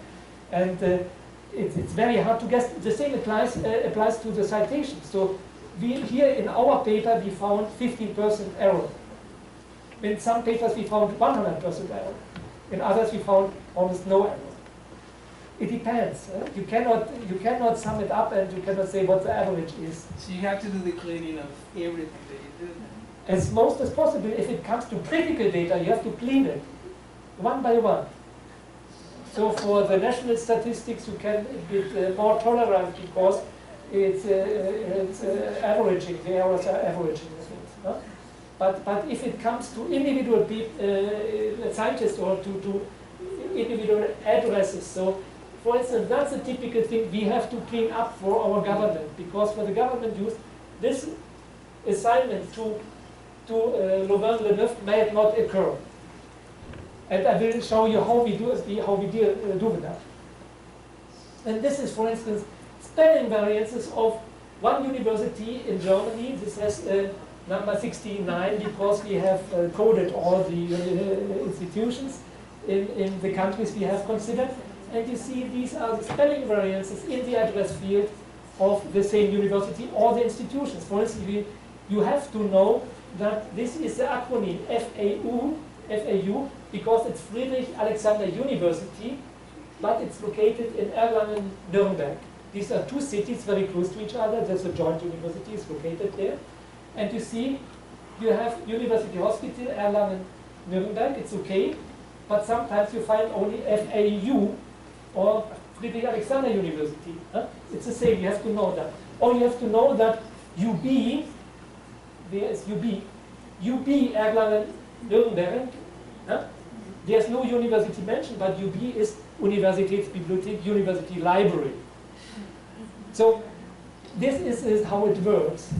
And it's very hard to guess. The same applies to the citations. So here in our paper we found 15% error. In some papers we found 100% error. In others we found almost no error. It depends. You cannot sum it up, and you cannot say what the average is. So you have to do the cleaning of everything that you do. As most as possible. If it comes to critical data, you have to clean it one by one. So for the national statistics, you can be more tolerant because it's averaging. The errors are averaging the things. No? But if it comes to individual scientists or to individual addresses, so for instance, that's a typical thing we have to clean up for our government, because for the government use this assignment to to Leuven may not occur. And I will show you how we do with that. And this is, for instance, spelling variances of one university in Germany. This has number 69 because we have coded all the institutions in the countries we have considered. And you see these are the spelling variances in the address field of the same university or the institutions. For instance, you have to know that this is the acronym FAU, because it's Friedrich Alexander University, but it's located in Erlangen, Nuremberg. These are two cities very close to each other. There's a joint university is located there. And you see, you have University Hospital, Erlangen, Nuremberg, it's okay, but sometimes you find only FAU or Friedrich Alexander University. Huh? It's the same, you have to know that. Or you have to know that UB, there is UB Erlangen, Nuremberg, huh? There's no university mentioned, but UB is Universitätsbibliothek, University Library. So this is how it works.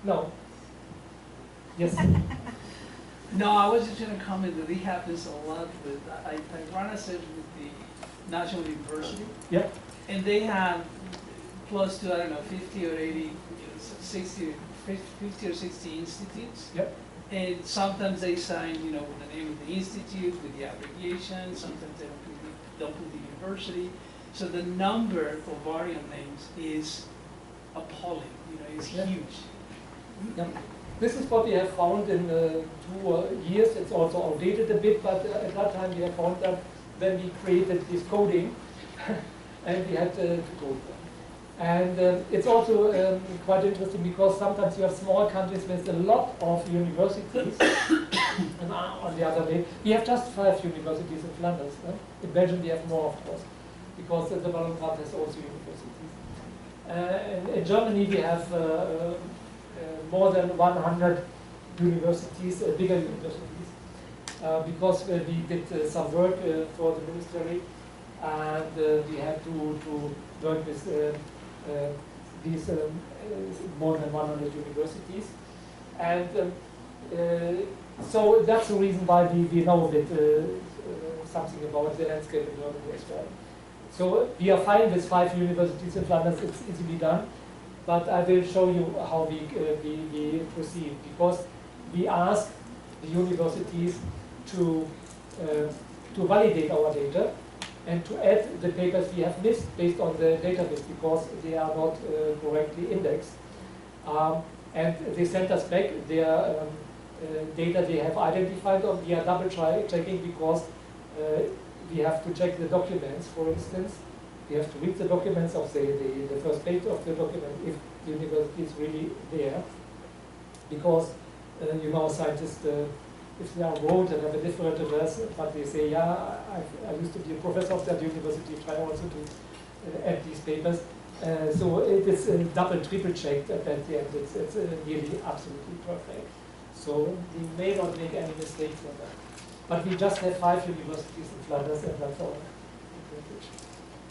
No. Yes. No, I was just going to comment that it happens a lot with, I run a session with the National University. Yeah. And they have close to, I don't know, 50 or 80, 60, 50 or 60 institutes. Yep. And sometimes they sign, with the name of the institute, with the abbreviation. Sometimes they don't put the university. So the number of variant names is appalling. It's huge. Yeah. This is what we have found in 2 years. It's also outdated a bit, but at that time we have found that when we created this coding, and we had to code them. And it's also quite interesting because sometimes you have small countries with a lot of universities. And on the other way, we have just 5 universities in Flanders. In Belgium we have more, of course, because the Walloon has also universities. In Germany we have more than 100 universities, bigger universities, because we did some work for the ministry, and we had to work with these more than 100 universities. And so that's the reason why we know a bit something about the landscape in Germany as well. So we are fine with 5 universities in Flanders, it's easily done. But I will show you how we proceed, because we ask the universities to validate our data and to add the papers we have missed based on the database because they are not correctly indexed. And they send us back their data they have identified, or we are double checking because we have to check the documents, for instance. We have to read the documents of the first page of the document if the university is really there. Because, scientists, if they are old and have a different address, but they say, yeah, I used to be a professor of that university, try also to add these papers. So it is double, triple checked, and at the end it's nearly absolutely perfect. So we may not make any mistakes on that. But we just have 5 universities in Flanders, and that's all.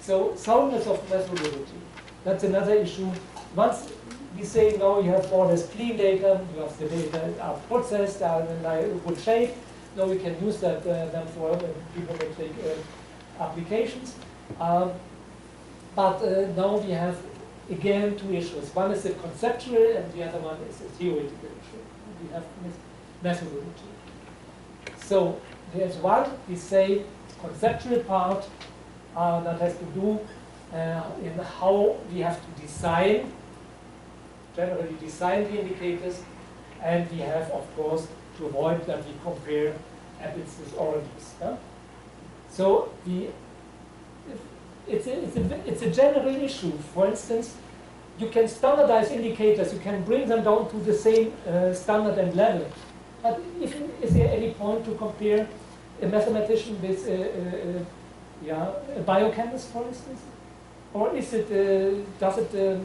So soundness of methodology, that's another issue. Once we say, no, you have more or less clean data, you have the data are processed, are in a good shape, now we can use that then for bibliometric applications. But now we have, again, 2 issues. One is the conceptual, and the other one is a theoretical issue. We have methodology. So there's one, we say, conceptual part, that has to do in how we have to design, generally design the indicators, and we have, of course, to avoid that we compare apples with oranges. Huh? So it's a general issue. For instance, you can standardize indicators, you can bring them down to the same standard and level. But is there any point to compare a mathematician with a biochemist, for instance? Or is it, does it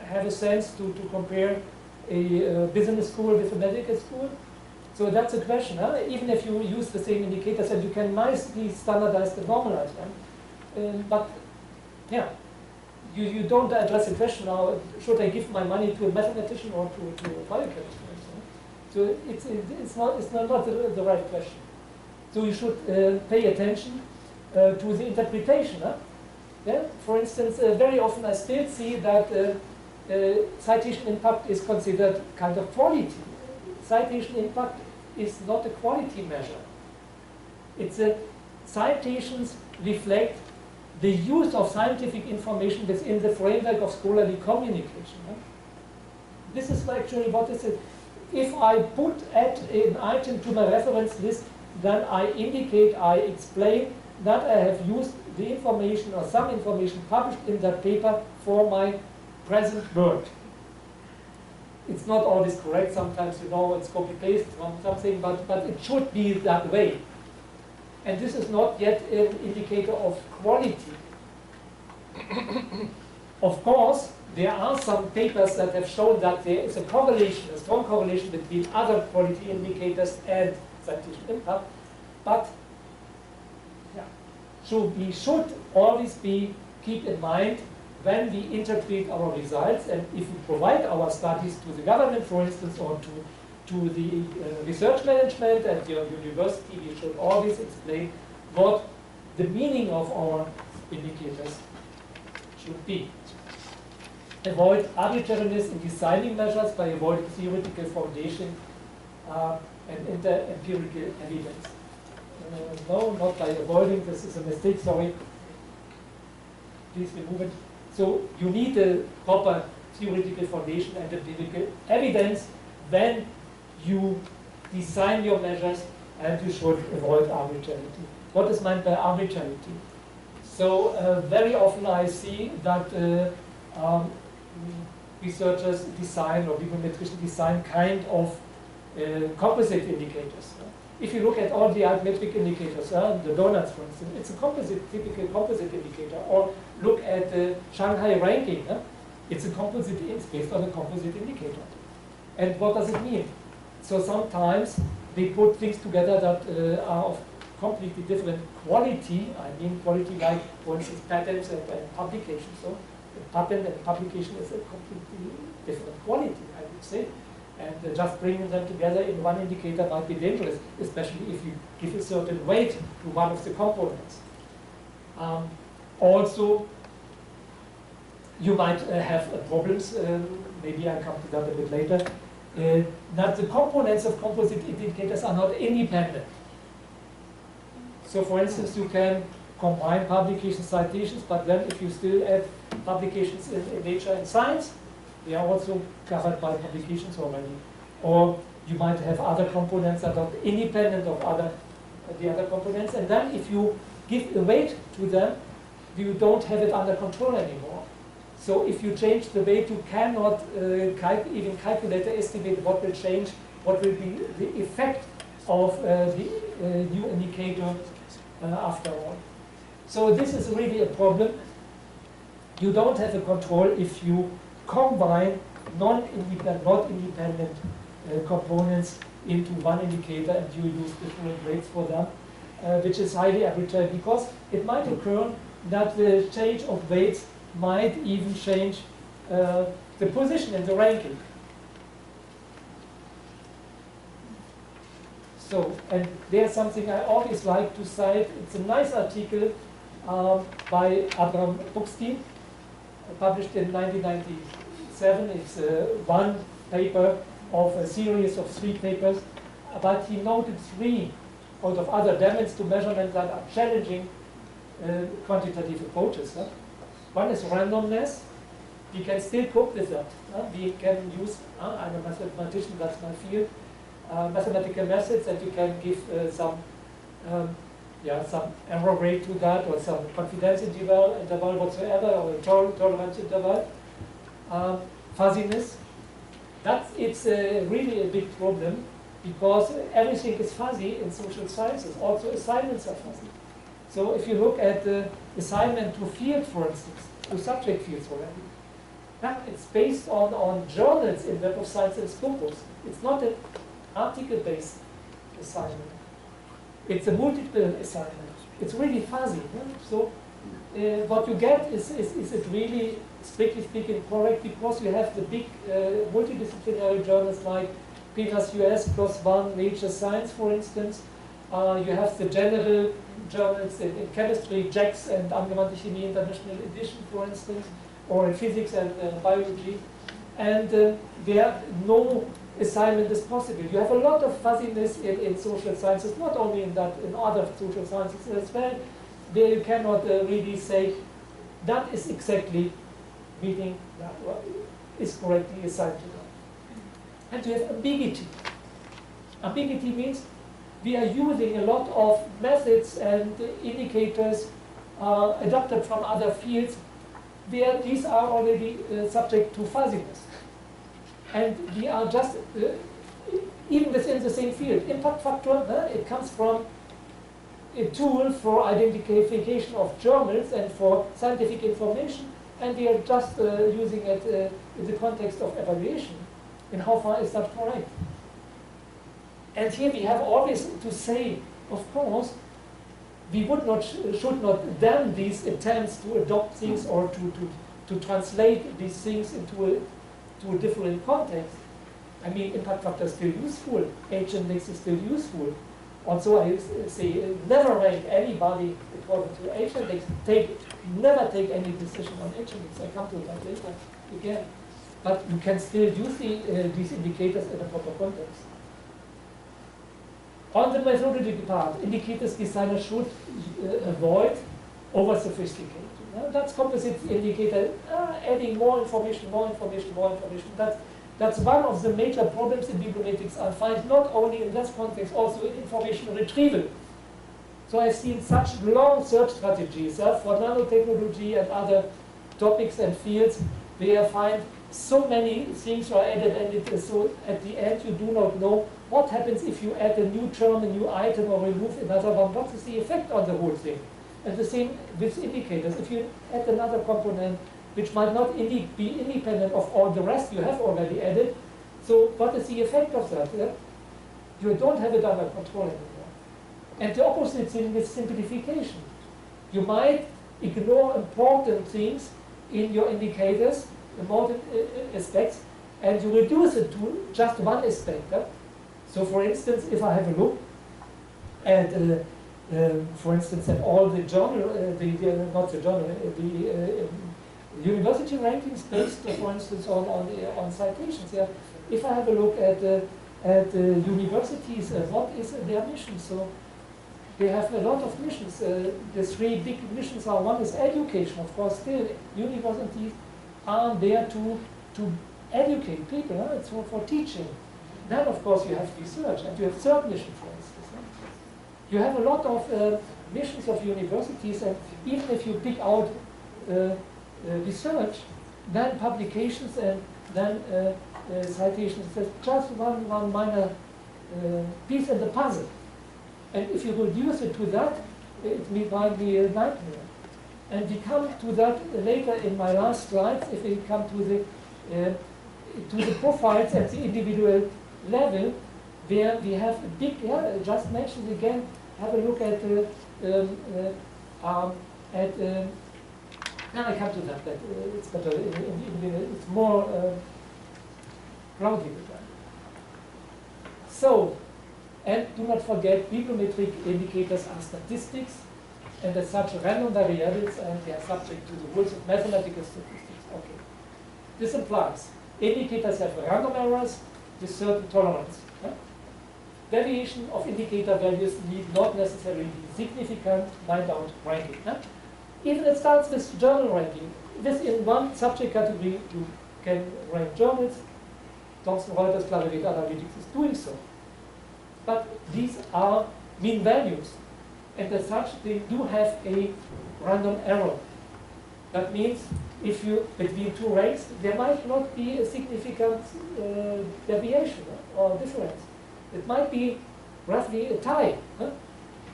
have a sense to compare a business school with a medical school? So that's a question. Huh? Even if you use the same indicators, and you can nicely standardize and normalize them. But yeah, you don't address the question now, should I give my money to a mathematician or to a biochemist? So it's not the right question. So you should pay attention to the interpretation. Huh? Yeah? For instance, very often I still see that citation impact is considered kind of quality. Citation impact is not a quality measure. It's citations reflect the use of scientific information within the framework of scholarly communication. Huh? This is actually what is it. If I put an item to my reference list, then I indicate, I explain that I have used the information or some information published in that paper for my present work. It's not always correct. Sometimes, it's copy-paste from something, but it should be that way. And this is not yet an indicator of quality. Of course, there are some papers that have shown that there is a strong correlation between other quality indicators and citation impact. But so we should always keep in mind when we interpret our results, and if we provide our studies to the government, for instance, or to the research management at your university, we should always explain what the meaning of our indicators should be. Avoid arbitrariness in designing measures by avoiding theoretical foundation and empirical evidence. No, not by avoiding, this is a mistake, sorry. Please remove it. So you need a proper theoretical foundation and empirical evidence when you design your measures, and you should avoid arbitrarity. What is meant by arbitrarity? So very often I see that researchers design, or bibliometricians design kind of composite indicators. If you look at all the arithmetic indicators, the donuts, for instance, it's a typical composite indicator. Or look at the Shanghai ranking. It's it's based on a composite indicator. And what does it mean? So sometimes they put things together that are of completely different quality. I mean quality like, for instance, patents and publications. So a patent and publication is a completely different quality, I would say. And just bringing them together in one indicator might be dangerous, especially if you give a certain weight to one of the components. Also, you might have problems, maybe I'll come to that a bit later, that the components of composite indicators are not independent. So for instance, you can combine publication citations, but then if you still add publications in Nature and Science, they are also covered by publications already. Or you might have other components that are independent of the other components, and then if you give a weight to them, you don't have it under control anymore. So if you change the weight, you cannot even calculate or estimate what will change, what will be the effect of the new indicator after all. So this is really a problem. You don't have a control if you combine not independent components into one indicator and you use different weights for them, which is highly arbitrary, because it might occur that the change of weights might even change the position in the ranking. So, and there's something I always like to cite. It's a nice article by Abram Buchstein, published in 1997. It's one paper of a series of 3 papers, but he noted 3 out of other dimensions to measurement that are challenging quantitative approaches. One is randomness. We can still cope with that. We can use, I'm a mathematician, that's my field, mathematical methods, and you can give some error rate to that, or some confidence interval whatsoever, or a tolerance interval. Fuzziness. It's really a big problem, because everything is fuzzy in social sciences. Also assignments are fuzzy. So if you look at the assignment to field, for instance, to subject fields already, it's based on journals in Web of Science and Scopus. It's not an article-based assignment. It's a multiple assignment. It's really fuzzy. So what you get is it really, strictly speaking, correct, because you have the big multidisciplinary journals like PNAS US, PLOS ONE, Nature Science, for instance. You have the general journals in chemistry, JACS and Angewandte Chemie International Edition, for instance, or in physics and biology. And there no assignment is possible. You have a lot of fuzziness in social sciences, not only in that, in other social sciences as well. There you cannot really say that is exactly meeting that is correctly assigned to that. And you have ambiguity. Ambiguity means we are using a lot of methods and indicators adapted from other fields where these are already subject to fuzziness. And we are just, even within the same field, impact factor, it comes from a tool for identification of journals and for scientific information, and we are just using it in the context of evaluation. And how far is that correct? And here we have always to say, of course, we would not, should not damn these attempts to adopt things or to translate these things into a different context. I mean, impact factor is still useful, H-index is still useful. Also, I say never rank anybody according to H-index. Never take any decision on H-index. I come to that later again. But you can still use these indicators in a proper context. On the methodology part, indicators designers should avoid over-sophisticated. That's composite indicator, adding more information. That's one of the major problems in bibliometrics I find, not only in this context, also in information retrieval. So I've seen such long search strategies for nanotechnology and other topics and fields where I find so many things are added, and so at the end you do not know what happens if you add a new term, a new item, or remove another one. What is the effect on the whole thing? And the same with indicators. If you add another component which might not be independent of all the rest you have already added, so what is the effect of that? You don't have it under control anymore. And the opposite thing is simplification. You might ignore important things in your indicators, important aspects, and you reduce it to just one aspect. So for instance, if I have a look at, for instance, at all the journal, university rankings based, for instance, on citations. Yeah, if I have a look at universities, what is their mission? So they have a lot of missions. The three big missions are: one is education, of course. Still, universities are there to educate people. It's for teaching. Then, of course, you have research, and you have third mission, for instance. You have a lot of missions of universities, and even if you pick out research, then publications, and then citations, that's just one minor piece in the puzzle. And if you reduce it to that, it might be a nightmare. And we come to that later in my last slides, if we come to the profiles at the individual level, where we have a big, just mentioned again, have a look at now I come to that it's better, it's more cloudy. So, and do not forget, bibliometric indicators are statistics, and as such random variables, and they are subject to the rules of mathematical statistics. Okay. This implies indicators have random errors with certain tolerance. Variation of indicator values need not necessarily be significant, find out ranking. Even it starts with journal ranking. Within one subject category, you can rank journals. Thomson Reuters Clarivate Analytics is doing so. But these are mean values, and as such, they do have a random error. That means if you, between two ranks, there might not be a significant deviation or difference. It might be roughly a tie,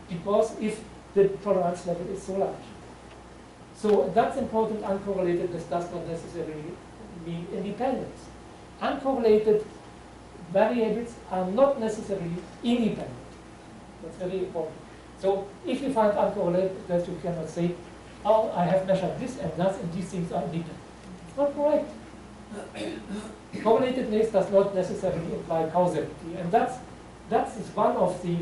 because if the tolerance level is so large. So that's important. Uncorrelatedness does not necessarily mean independence. Uncorrelated variables are not necessarily independent. That's very important. So if you find uncorrelated, you cannot say oh, I have measured this and that, and these things are needed. It's not correct. Correlatedness does not necessarily imply causality, and that's one of the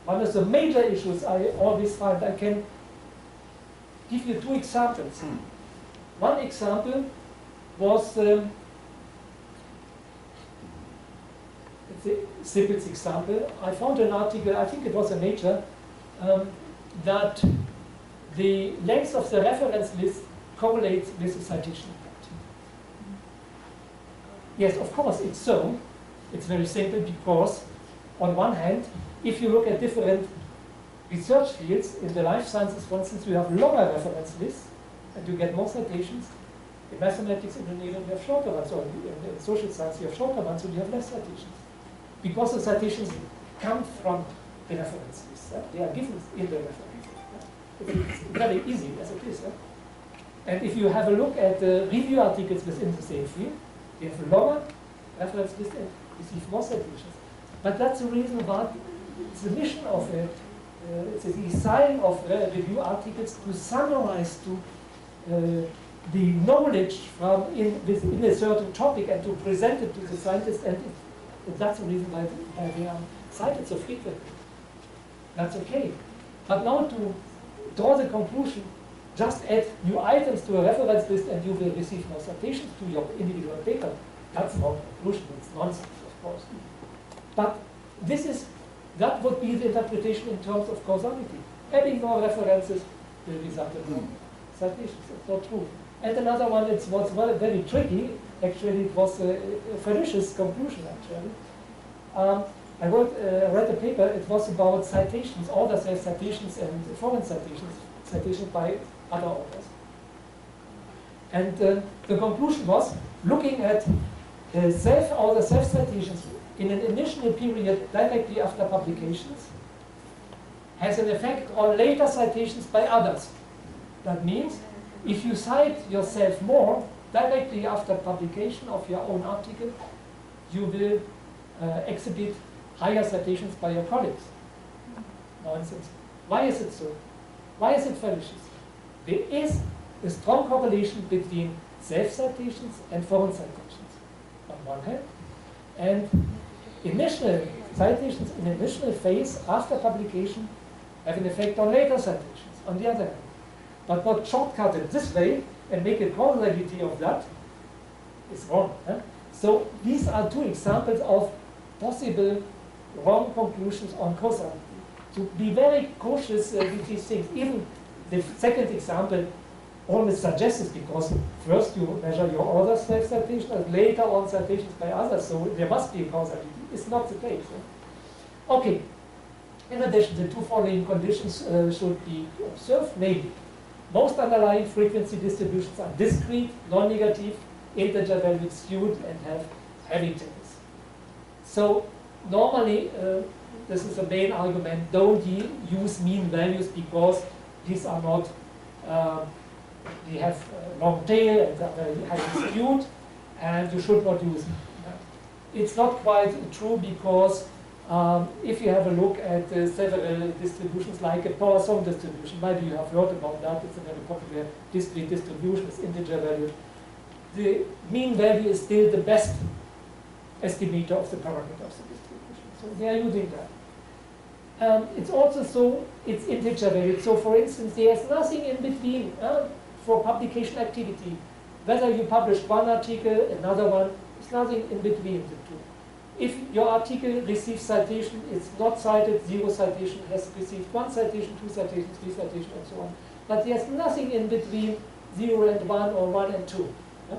one of the major issues I always find. I can give you two examples. One example was it's the simplest example. I found an article, I think it was in Nature, that the length of the reference list correlates with the citation impact. Yes, of course, it's so. It's very simple because, on one hand, if you look at different research fields, in the life sciences, for instance, you have longer reference lists and you get more citations. In mathematics, in engineering, you have shorter ones, or in social science, you have shorter ones, and you have less citations. Because the citations come from the reference list. They are given in the reference list. It's very easy as it is. And if you have a look at the review articles within the same field, they have a longer reference list and receive more citations. But that's the reason why it's the mission of it. It's the design of review articles to summarize the knowledge from within a certain topic and to present it to the scientists, and that's the reason why they are cited so frequently. That's okay. But now to draw the conclusion, just add new items to a reference list and you will receive more citations to your individual paper. That's not a conclusion, it's nonsense, of course. But that would be the interpretation in terms of causality. Adding more references will result in more citations. It's not true. And another one, it was very tricky. Actually, it was a fallacious conclusion, actually. I read a paper, it was about citations, author citations and foreign citations by other authors. And the conclusion was, looking at self-author self-citations in an initial period directly after publications has an effect on later citations by others. That means, if you cite yourself more directly after publication of your own article, you will exhibit higher citations by your colleagues. Nonsense. Why is it so? Why is it fallacious? There is a strong correlation between self-citations and foreign citations on one hand, and initial citations in initial phase after publication have an effect on later citations on the other hand. But not shortcut it this way and make a causality of that is wrong. So these are two examples of possible wrong conclusions on causality. To be very cautious with these things. Even the second example always suggests it, because first you measure your author self-citation and later on citations by others, so there must be a causality. It's not the case. Okay. In addition, the two following conditions should be observed, namely, most underlying frequency distributions are discrete, non-negative, integer valued skewed, and have heavy tails. So normally, this is the main argument, don't use mean values because these are not, they have long tail and are very highly skewed, and you should not use them. It's not quite true because if you have a look at several distributions like a Poisson distribution, maybe you have heard about that, it's a very popular discrete distribution, it's integer valued. The mean value is still the best estimator of the parameter of the distribution. So they are using that. It's also so, it's integer valued. So for instance, there's nothing in between for publication activity. Whether you publish one article, another one, there's nothing in between the two. If your article receives citation, it's not cited, 0 citation, has received 1 citation, 2 citations, 3 citations, and so on. But there's nothing in between 0 and 1 or 1 and 2. Yeah?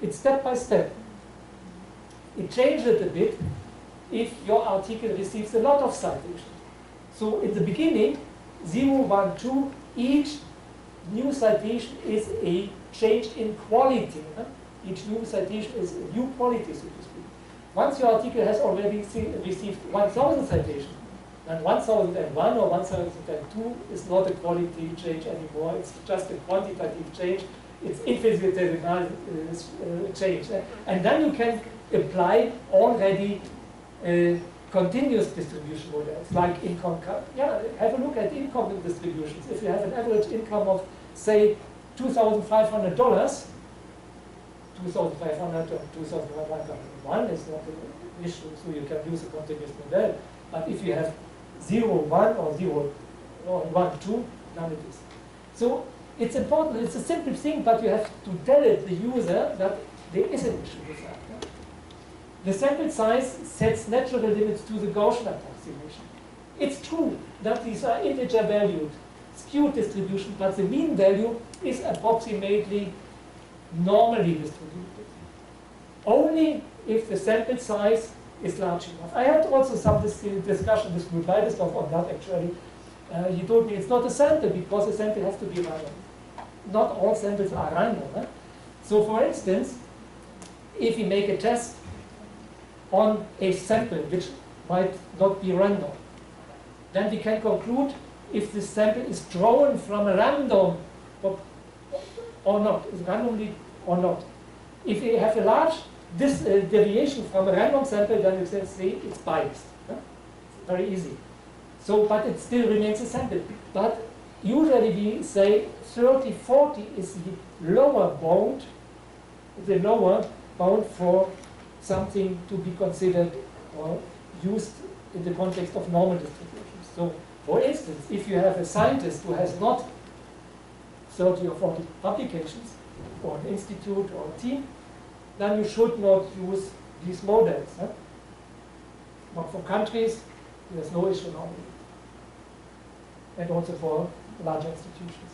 It's step by step. It changes a bit if your article receives a lot of citations. So in the beginning, 0, 1, 2, each new citation is a change in quality. Huh? Each new citation is a new quality, so to speak. Once your article has already received 1,000 citations, then 1,001 or 1,002 is not a quality change anymore, it's just a quantitative change, it's infinitesimal change. And then you can apply already continuous distribution models, like income. Yeah, have a look at income distributions. If you have an average income of, say, $2,500, 2,500 or 2,501 is not an issue, so you can use a continuous model. But if you have 0, 1 or 0, or 1, 2, none it is. So it's important, it's a simple thing, but you have to tell it, the user, that there is an issue with that. Yeah? The sample size sets natural limits to the Gaussian approximation. It's true that these are integer valued, skewed distribution, but the mean value is approximately normally distributed. Only if the sample size is large enough. I had also some discussion with Multidisciplinario on that actually. He told me it's not a sample because a sample has to be random. Not all samples are random. Huh? So for instance, if we make a test on a sample which might not be random, then we can conclude if the sample is drawn from a random or not, is randomly or not. If we have a large deviation from a random sample, then we can say it's biased. Huh? It's very easy. So, but it still remains a sample. But usually we say 30, 40 is the lower bound for something to be considered or used in the context of normal distributions. So, for instance, if you have a scientist who has not 30 or 40 publications, or an institute or a team, then you should not use these models. Huh? But for countries, there's no issue normally. And also for larger institutions.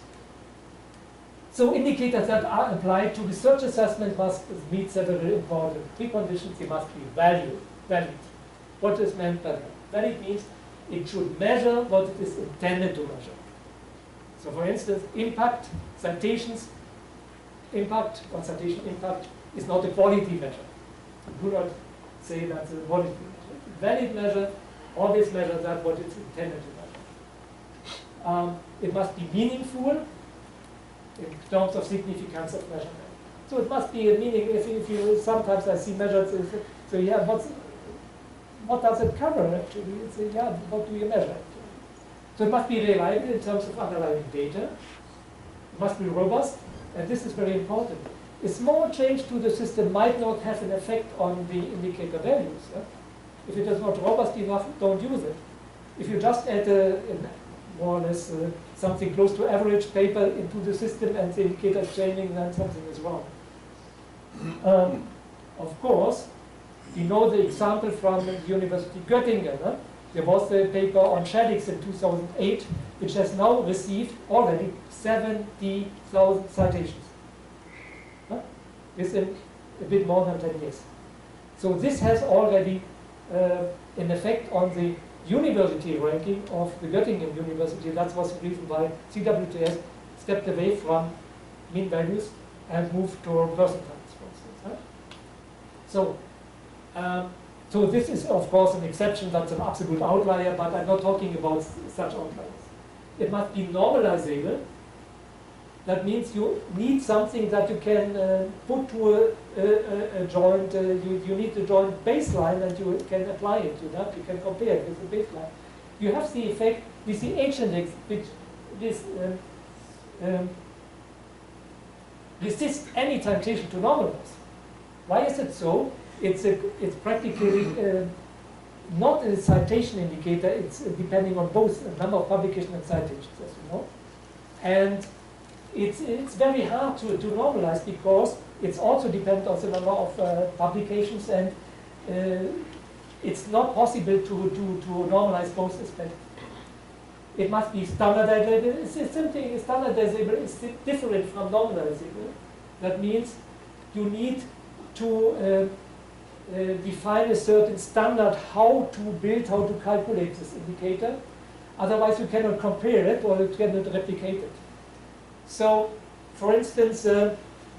So indicators that are applied to research assessment must meet several important preconditions. They must be valid. What is meant by that? Valid means it should measure what it is intended to measure. So for instance, impact, citations, impact or citation impact is not a quality measure. Do not say that's a quality measure. Valid measure always measures that what it's intended to measure. It must be meaningful in terms of significance of measurement. So it must be a meaning. If you sometimes I see measures, so yeah, what does it cover actually? It's yeah, what do you measure actually? So it must be reliable in terms of underlying data. It must be robust, and this is very important. A small change to the system might not have an effect on the indicator values. Yeah? If it is not robust enough, don't use it. If you just add more or less something close to average paper into the system and the indicator is changing, then something is wrong. Of course, we know the example from the University Göttingen. Huh? There was a paper on Shadix in 2008, which has now received already 70,000 citations. Huh? Within a bit more than 10 years. So this has already an effect on the university ranking of the Göttingen University. That was the reason why CWTS stepped away from mean values and moved to percentiles, for instance. Right? So this is, of course, an exception. That's an absolute outlier, but I'm not talking about such outliers. It must be normalizable. That means you need something that you can put to a joint. You need a joint baseline, and you can apply it to that. You can compare it with the baseline. You have the effect with the H-index, which resists any temptation to normalize. Why is it so? It's practically not a citation indicator. It's depending on both the number of publications and citations, as you know. And it's very hard to normalize because it's also dependent on the number of publications, and it's not possible to normalize both aspects. It must be standardizable. It's simply standardizable is different from normalizable. That means you need to define a certain standard how to build, how to calculate this indicator. Otherwise you cannot compare it or you cannot replicate it. So, for instance,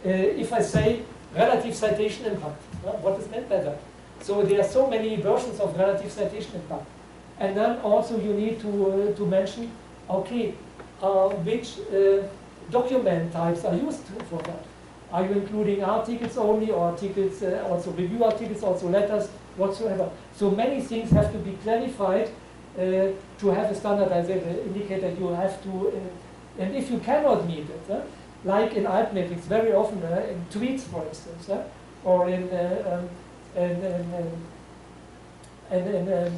if I say relative citation impact, what is meant by that? So there are so many versions of relative citation impact. And then also you need to mention, okay, which document types are used for that. Are you including articles only, or articles, also review articles, also letters, whatsoever. So many things have to be clarified to have a standardized indicator. You have to, and if you cannot meet it, like in arithmetic, very often in tweets, for instance, or in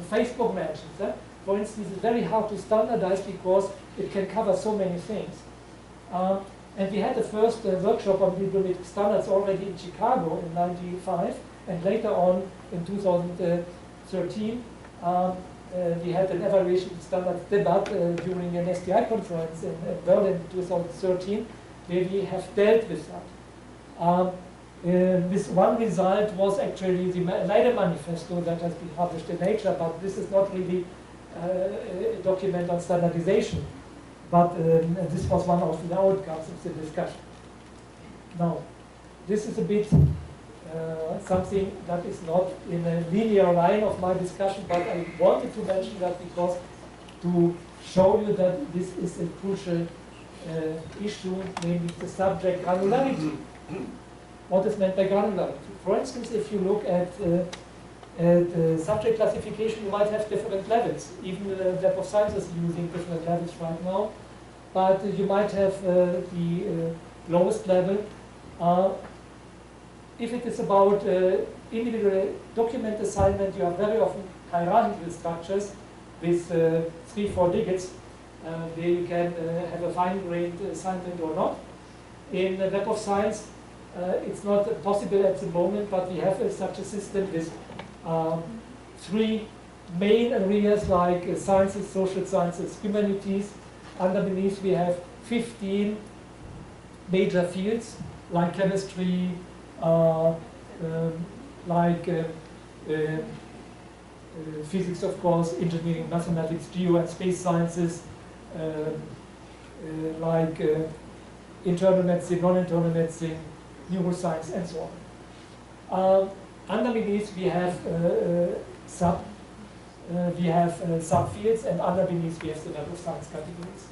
Facebook mentions. For instance, it's very hard to standardize because it can cover so many things. And we had the first workshop on bibliometric standards already in Chicago in '95, and later on in 2013, we had an evaluation standards debate during an STI conference in Berlin in 2013, where we have dealt with that. This one result was actually the Leiden Manifesto that has been published in Nature, but this is not really a document on standardization. But this was one of the outcomes of the discussion. Now, this is a bit something that is not in a linear line of my discussion, but I wanted to mention that because to show you that this is a crucial issue, namely the subject granularity. What is meant by granularity? For instance, if you look at subject classification, you might have different levels. Even the Web of Science is using different levels right now. But you might have the lowest level. If it is about individual document assignment, you have very often hierarchical structures with 3-4 digits, where you can have a fine-grained assignment or not. In the Web of Science, it's not possible at the moment, but we have such a system with 3 main areas like sciences, social sciences, humanities. Underneath we have 15 major fields like chemistry, physics, of course, engineering, mathematics, geo and space sciences, internal medicine, non-internal medicine, neuroscience, and so on. Underneath we have subfields, and underneath we have the Web of Science categories.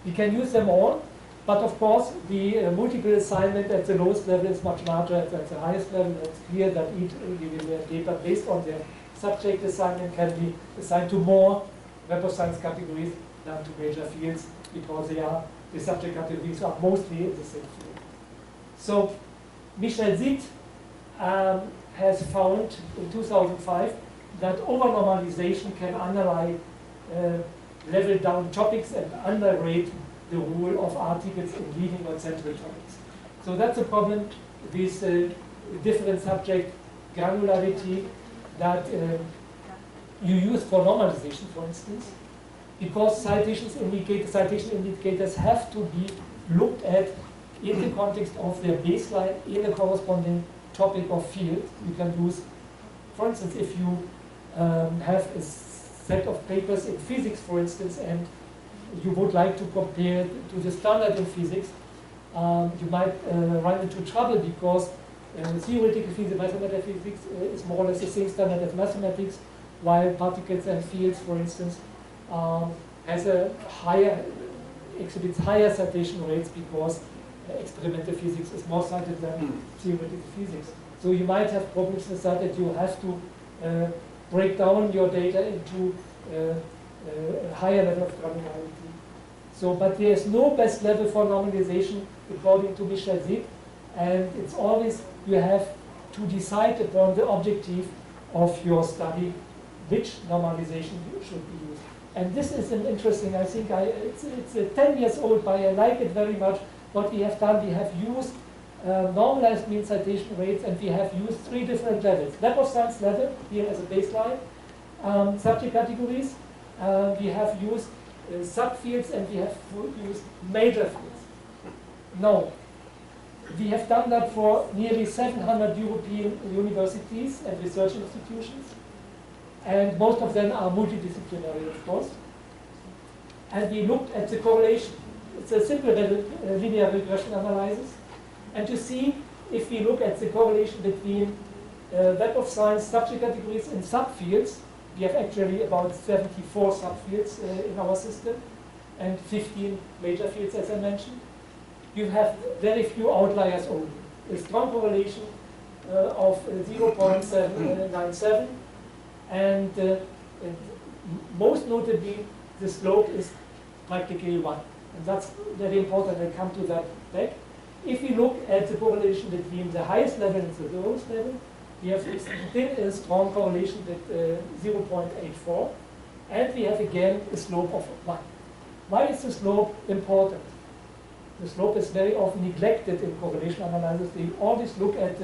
We can use them all, but of course the multiple assignment at the lowest level is much larger than at the highest level. It's clear that each individual data based on their subject assignment can be assigned to more Web of Science categories than to major fields, because the subject categories are mostly in the same field. So Michel Zitt has found in 2005 that over-normalization can underlie level down topics and underrate the role of articles in leading or central topics. So that's a problem with different subject granularity that you use for normalization, for instance, because citation indicators have to be looked at in the context of their baseline in the corresponding topic or field. You can use, for instance, if you have a set of papers in physics, for instance, and you would like to compare to the standard in physics, you might run into trouble because theoretical physics, mathematical physics is more or less the same standard as mathematics, while particles and fields, for instance, has a exhibits higher citation rates because experimental physics is more cited than theoretical physics. So you might have problems with that you have to break down your data into a higher level of granularity. So, but there is no best level for normalization according to Michel Zitt, and it's always you have to decide upon the objective of your study which normalization should be used. And this is an interesting, I think it's 10 years old, but I like it very much. What we have done, we have used normalized mean citation rates, and we have used 3 different levels. Web of Science level, here as a baseline, subject categories, we have used subfields, and we have used major fields. Now, we have done that for nearly 700 European universities and research institutions, and most of them are multidisciplinary, of course. And we looked at the correlation. It's a simple linear regression analysis. And to see if we look at the correlation between Web of Science subject categories and subfields, we have actually about 74 subfields in our system and 15 major fields, as I mentioned. You have very few outliers only. A strong correlation of 0.797 and most notably, the slope is practically 1. And that's very important. I'll come to that back. If we look at the correlation between the highest level and the lowest level, we have still a strong correlation with 0.84, and we have again a slope of 1. Why is the slope important? The slope is very often neglected in correlation analysis. They always look at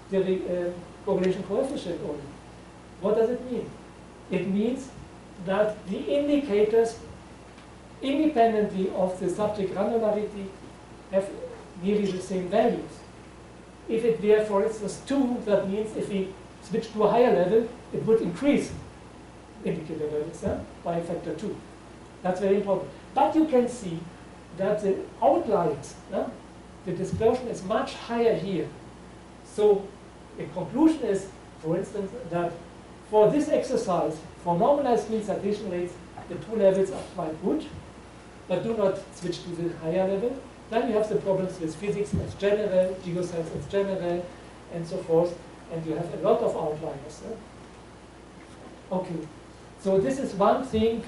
the correlation coefficient only. What does it mean? It means that the indicators, independently of the subject granularity, have nearly the same values. If it were, for instance, 2, that means if we switch to a higher level, it would increase indicator values by a factor 2. That's very important. But you can see that the outliers, the dispersion is much higher here. So the conclusion is, for instance, that for this exercise, for normalized mean citation rates, the 2 levels are quite good, but do not switch to the higher level. Then you have the problems with physics as general, geoscience as general, and so forth, and you have a lot of outliers. Okay, so this is one thing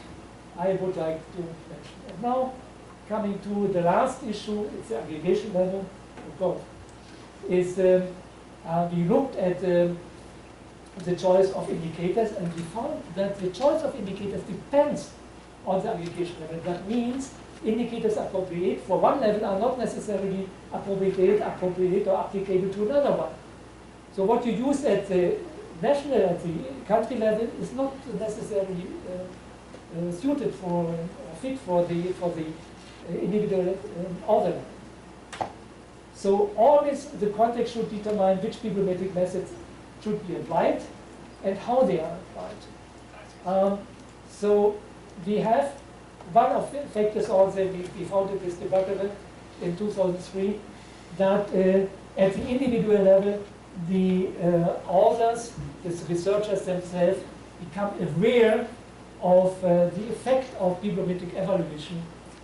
I would like to mention. And now, coming to the last issue, it's the aggregation level. Is we looked at the choice of indicators, and we found that the choice of indicators depends on the aggregation level. That means indicators appropriate for one level are not necessarily appropriate or applicable to another one. So what you use at the national, at the country level, is not necessarily suited for or fit for the individual order level. So always the context should determine which bibliometric methods should be applied and how they are applied. So we have one of the factors also, we found it with debatable in 2003, that at the individual level, the authors, the researchers themselves, become aware of the effect of bibliometric evaluation,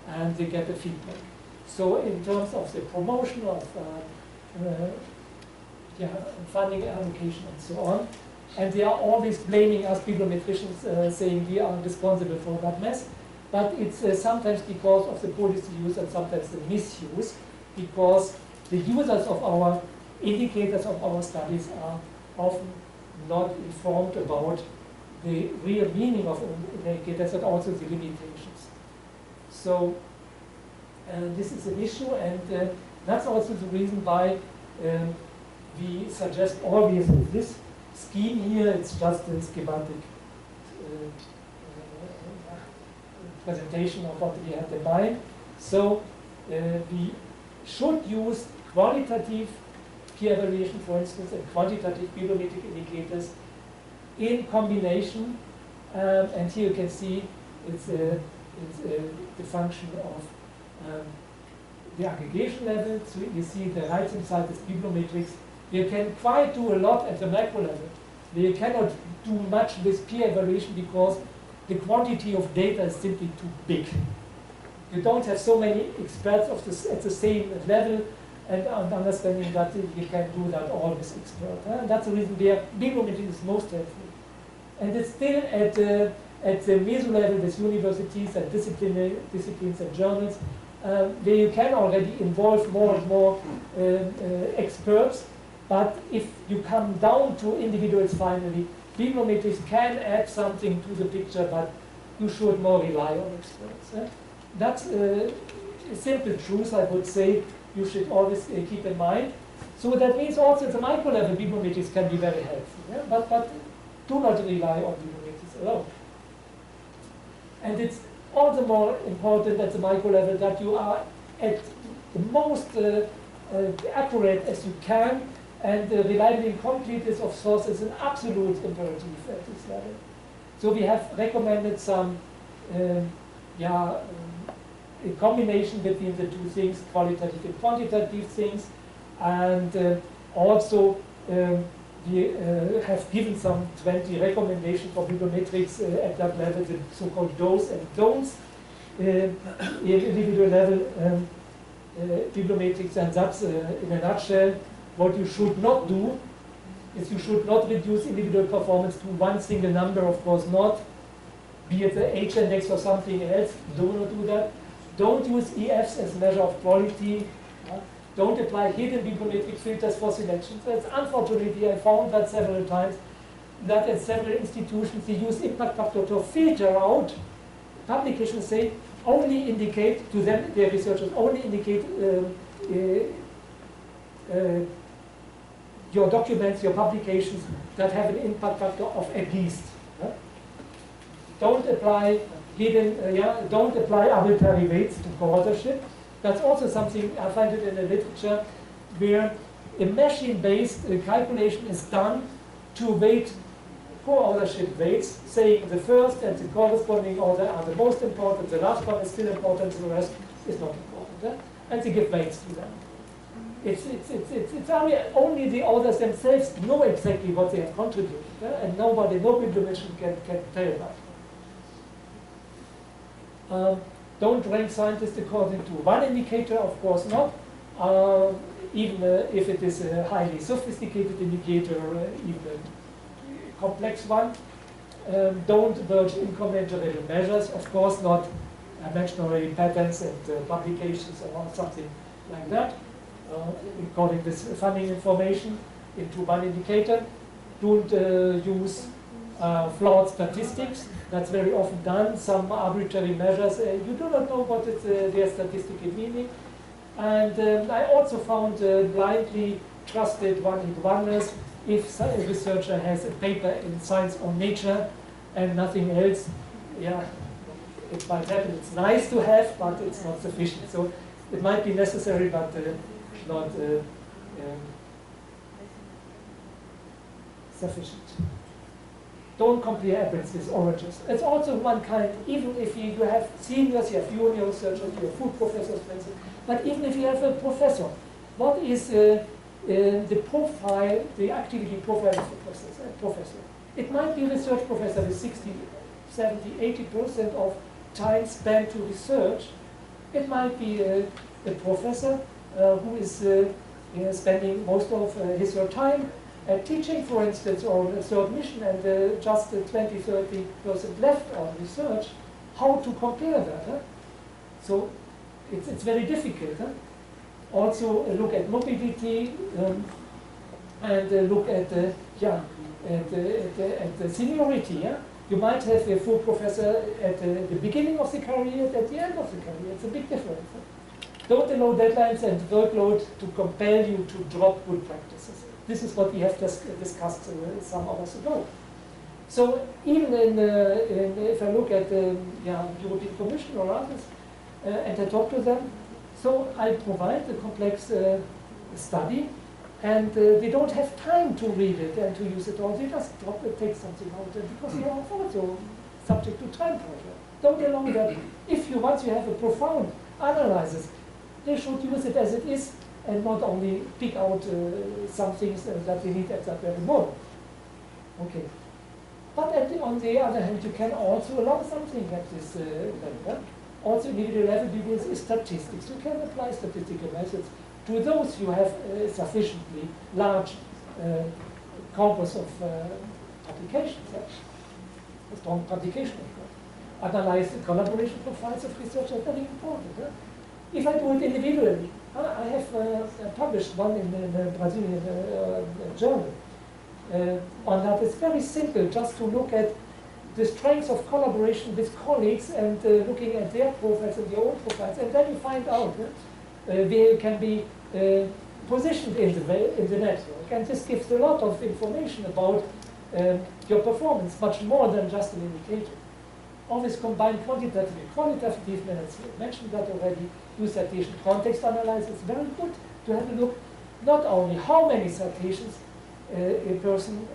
and they get a feedback. So in terms of the promotion of funding allocation and so on, and they are always blaming us bibliometricians, saying we are responsible for that mess. But it's sometimes because of the policy use and sometimes the misuse, because the users of our indicators of our studies are often not informed about the real meaning of indicators and also the limitations. So this is an issue, and that's also the reason why we suggest always this scheme here. It's just a schematic presentation of what we have in mind. So we should use qualitative peer evaluation, for instance, and quantitative bibliometric indicators in combination. And here you can see it's the function of the aggregation level. So you see the right-hand side is bibliometrics. You can quite do a lot at the macro level. You cannot do much with peer evaluation because the quantity of data is simply too big. You don't have so many experts at the same level, and understanding that you can do that all with experts. And that's the reason where bibliometry is most helpful. And it's still at the meso level with universities and disciplines and journals, where you can already involve more and more experts. But if you come down to individuals finally, bibliometrics can add something to the picture, but you should more rely on experts. That's a simple truth, I would say, you should always keep in mind. So that means also at the micro level, bibliometrics can be very helpful. But do not rely on bibliometrics alone. And it's all the more important at the micro level that you are at the most accurate as you can, and the reliability and completeness of source is an absolute imperative at this level. So we have recommended some a combination between the two things, qualitative and quantitative things, and also we have given some 20 recommendations for bibliometrics at that level, the so-called do's and don'ts, individual level bibliometrics, and that's in a nutshell what you should not do is you should not reduce individual performance to one single number, of course not, be it the H index or something else. Do not do that. Don't use EFs as measure of quality. Don't apply hidden bibliometric filters for selection. So it's unfortunately, I found that several times, that at several institutions they use impact factor to filter out. Publications say only indicate to them, their researchers only indicate your documents, your publications that have an impact factor of at least. Don't apply hidden, don't apply arbitrary weights to co-authorship. That's also something I find it in the literature where a machine-based calculation is done to weight co-authorship weights, saying the first and the corresponding author are the most important, the last one is still important, the rest is not important. And they give weights to them. It's only the authors themselves know exactly what they have contributed, and nobody, no bibliometrician can tell that. Don't rank scientists according to one indicator, of course not. Even if it is a highly sophisticated indicator, even a complex one. Don't merge incommensurable measures, of course not imaginary patterns and publications or something like that. Recording this funding information into one indicator. Don't use flawed statistics. That's very often done. Some arbitrary measures. You do not know what is their statistical meaning. And I also found blindly trusted one-hit wonders. If a researcher has a paper in Science or Nature and nothing else, yeah, it might happen. It's nice to have, but it's not sufficient. So it might be necessary, but not sufficient. Don't compare apples with oranges. It's also one kind, even if you have seniors, you have junior researchers, you have full professors, for instance, but even if you have a professor, what is the profile, the activity profile of the professor? It might be a research professor with 60, 70, 80% of time spent to research. It might be a professor who is spending most of his or her time teaching, for instance, or a third mission, and just 20, 30% left on research. How to compare that? Huh? So it's very difficult. Huh? Also look at mobility and look at the seniority. Yeah? You might have a full professor at the beginning of the career, at the end of the career. It's a big difference. Huh? Don't allow deadlines and workload to compel you to drop good practices. This is what we have just discussed some hours ago. So even if I look at the European Commission or others, and I talk to them, so I provide a complex study, and they don't have time to read it and to use it all. They just take something out, because they are also subject to time pressure. Don't allow that. Once you have a profound analysis, they should use it as it is, and not only pick out some things that they need at that very moment. Okay. But on the other hand, you can also allow something at this level. Also, individual level because is statistics. You can apply statistical methods to those who have sufficiently large corpus of publications. A strong publication, of course. Analyze the collaboration profiles of researchers, very important. If I do it individually, I have published one in the Brazilian journal on that. It's very simple just to look at the strengths of collaboration with colleagues and looking at their profiles and their own profiles, and then you find out where you can be positioned in the network. And this gives a lot of information about your performance, much more than just an indicator. Always combine quantitative and qualitative methods. I mentioned that already. Use citation context analysis. It's very good to have a look not only how many citations a person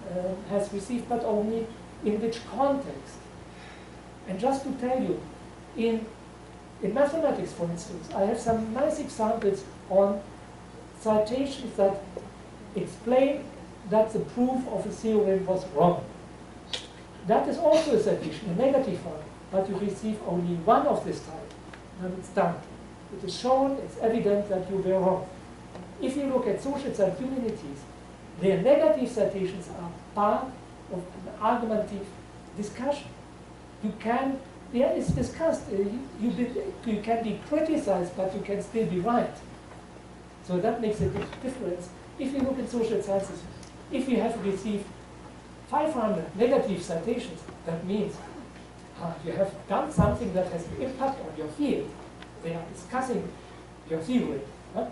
has received, but only in which context. And just to tell you, in mathematics, for instance, I have some nice examples on citations that explain that the proof of a theorem was wrong. That is also a citation, a negative one, but you receive only one of this type, and it's done. It is shown, it's evident that you were wrong. If you look at social science humanities, The negative citations are part of an argumentative discussion. You can, yeah, it's discussed. You can be criticized, but you can still be right. So that makes a big difference. If you look at social sciences, if you have received 500 negative citations, that means you have done something that has an impact on your field. They are discussing your theory. Huh?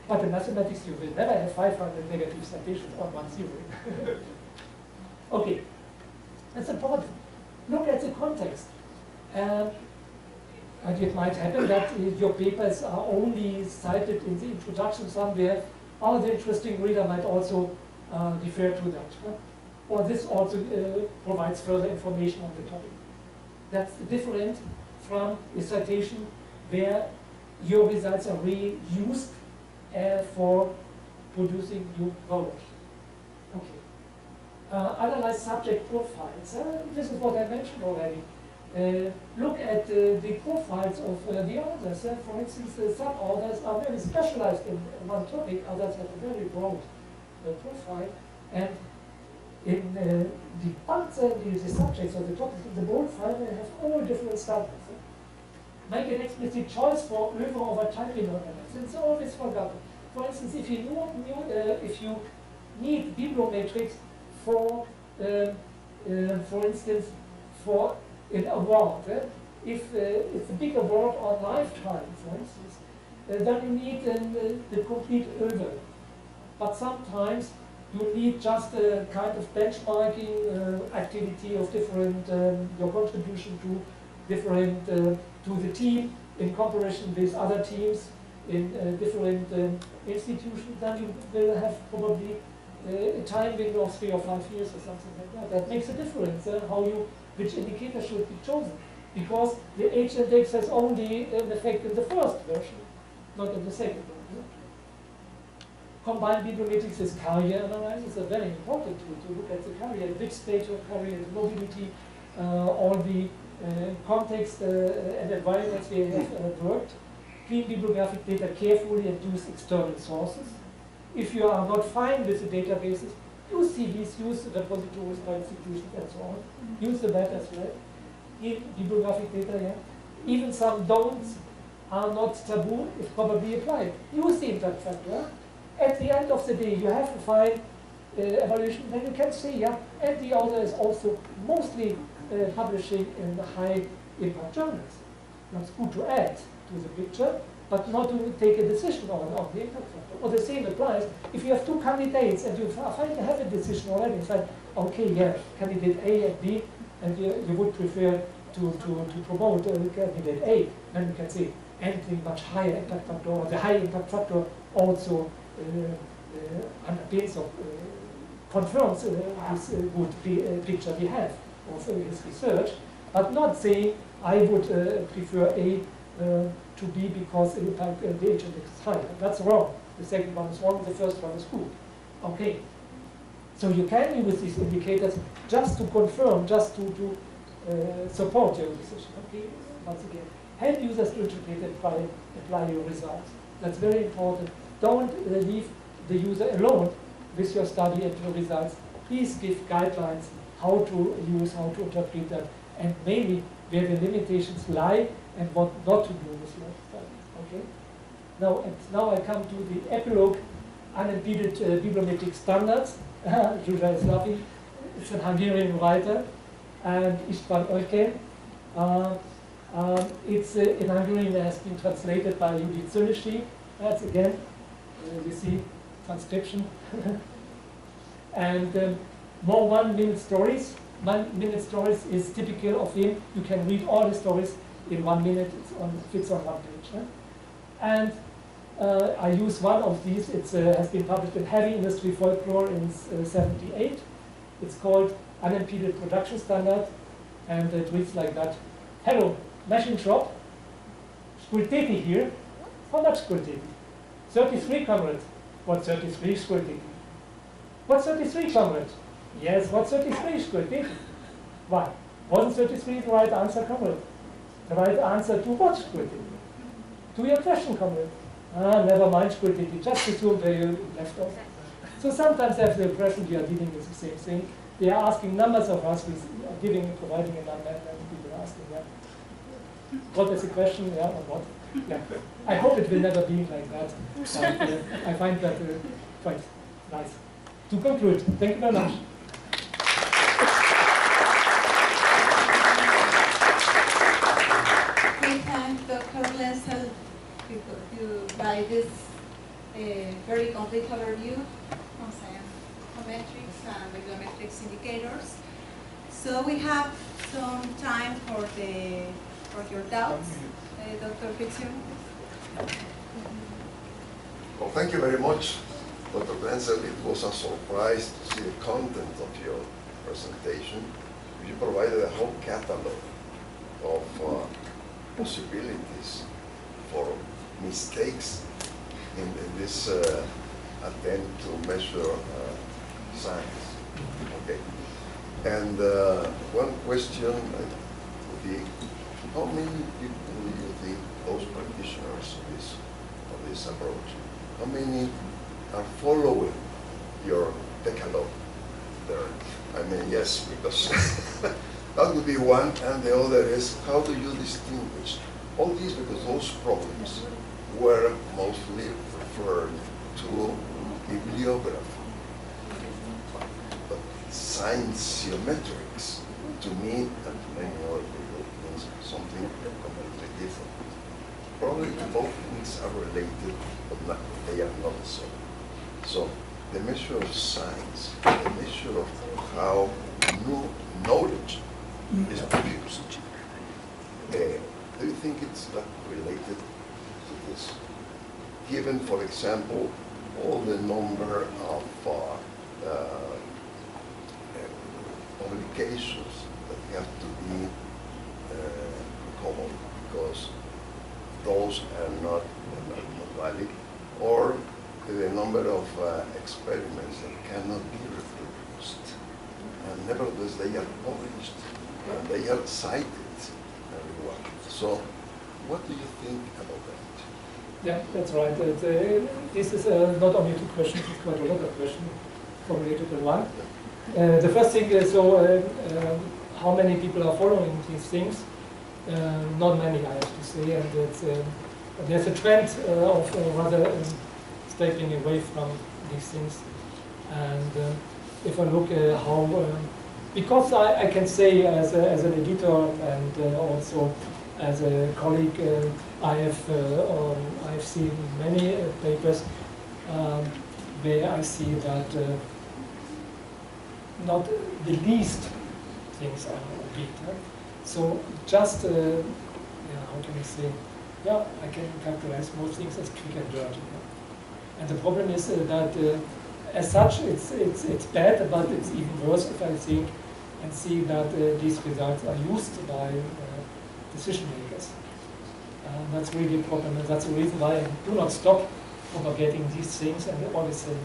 But in mathematics, you will never have 500 negative citations on one theory. Okay, that's important. Look at the context. And it might happen that your papers are only cited in the introduction somewhere. Or the interesting reader might also refer to that. Huh? Or this also provides further information on the topic. That's different from a citation where your results are really used for producing new knowledge. Okay. Analyze subject profiles. This is what I mentioned already. Look at the profiles of the authors. For instance, some authors are very specialized in one topic, others have a very broad profile. And in the parts and the subjects of the topics of the profile, they have all different standards. Make an explicit choice for Leuven over typing organizers. It's always forgotten. For instance, if you need bibliometrics for instance, for an award, if it's a big award on lifetime, for instance, then you need the complete Leuven. But sometimes you need just a kind of benchmarking activity of different, your contribution to different, to the team in comparison with other teams in different institutions. Then you will have probably a time window of 3 or 5 years or something like that. That makes a difference which indicator should be chosen, because the H-index has only an effect in the first version, not in the second version. Combined bibliometrics is career analysis, are very important to look at the career, which stage of career, the mobility, all the context and environments we have worked. Clean bibliographic data carefully and use external sources. If you are not fine with the databases, use CVs, use the repositories by institutions and so on. Use the web as well. In bibliographic data, yeah. Even some don'ts are not taboo, if probably applied. Use the impact factor. At the end of the day, you have to find evaluation, then you can say, yeah, and the author is also mostly publishing in high impact journals. That's good to add to the picture, but not to take a decision on the impact factor. Or the same applies if you have two candidates and you have a decision already. It's like, okay, yeah, candidate A and B, and you would prefer to promote candidate A, then you can say, and the much higher impact factor, or the high impact factor also underpins or confirms this good picture we have of his research, but not saying I would prefer A to B because the H-index is higher. That's wrong. The second one is wrong, the first one is good. Okay. So you can use these indicators just to confirm, just to support your decision. Okay. Once again, help users to interpret and apply your results. That's very important. Don't leave the user alone with your study and your results. Please give guidelines how to use, how to interpret them, and mainly where the limitations lie and what not to do with your study. Okay. Now I come to the epilogue, unimpeded bibliometric standards. Julia is laughing. It's a Hungarian writer, and István Ökén. It's in Hungarian. It has been translated by Judith Zöllösi. That's again, you see transcription. And more 1 minute stories. 1 minute stories is typical of him. You can read all the stories in 1 minute. It fits on one page. Huh? And I use one of these. It has been published in Heavy Industry Folklore in '78. It's called Unimpeded Production Standard, and it reads like that. Hello, machine shop. Skulteti here. How much skulteti? 33, comrade. What 33 skulteti? What 33, comrade? Yes, what 33 skulteti? Why? Wasn't 33 the right answer, comrade? The right answer to what skulteti? To your question, comrade. Never mind skulteti. Just assume where you left off. So sometimes I have the impression we are dealing with the same thing. They are asking numbers of us, we are providing a number, and then people are asking, yeah, what is the question, yeah, or what? Yeah. I hope it will never be like that. But, I find that quite nice. To conclude, thank you very much. We thank Dr. Glänzel by this very complete overview on Scientometrics and bibliometrics indicators. So we have some time for your doubts. Dr. Fiction. Well, thank you very much, Dr. Glänzel. It was a surprise to see the content of your presentation. You provided a whole catalog of possibilities for mistakes in this attempt to measure science. Okay. And one question would be, how many people do you think those practitioners of this approach, how many are following your decalogue there? I mean, yes, because that would be one, and the other is, how do you distinguish all these, because those problems were mostly referred to bibliography. But Scientometrics, to me and to many other people, means something completely different. Probably both things are related, but not, they are not so. So the measure of science, the measure of how new knowledge is produced, do you think it's not related to this? Given, for example, all the number of publications that have to be common because those are not valid, or the number of experiments that cannot be reproduced. And nevertheless, they are published and they are cited everywhere. So, what do you think about that? Yeah, that's right. This is not only two questions, it's quite a lot of questions formulated in one. The first thing is, how many people are following these things? Not many, I have to say, and there's a trend of rather stepping away from these things. And if I look how, because I can say as an editor and also as a colleague, I have seen many papers where I see that not the least things are beat. So just, how can I say, yeah, I can characterize most things as quick and dirty. And the problem is that as such it's bad, but it's even worse if I think and see that these results are used by decision makers. That's really a problem, and that's the reason why I do not stop propagating these things and all this thing.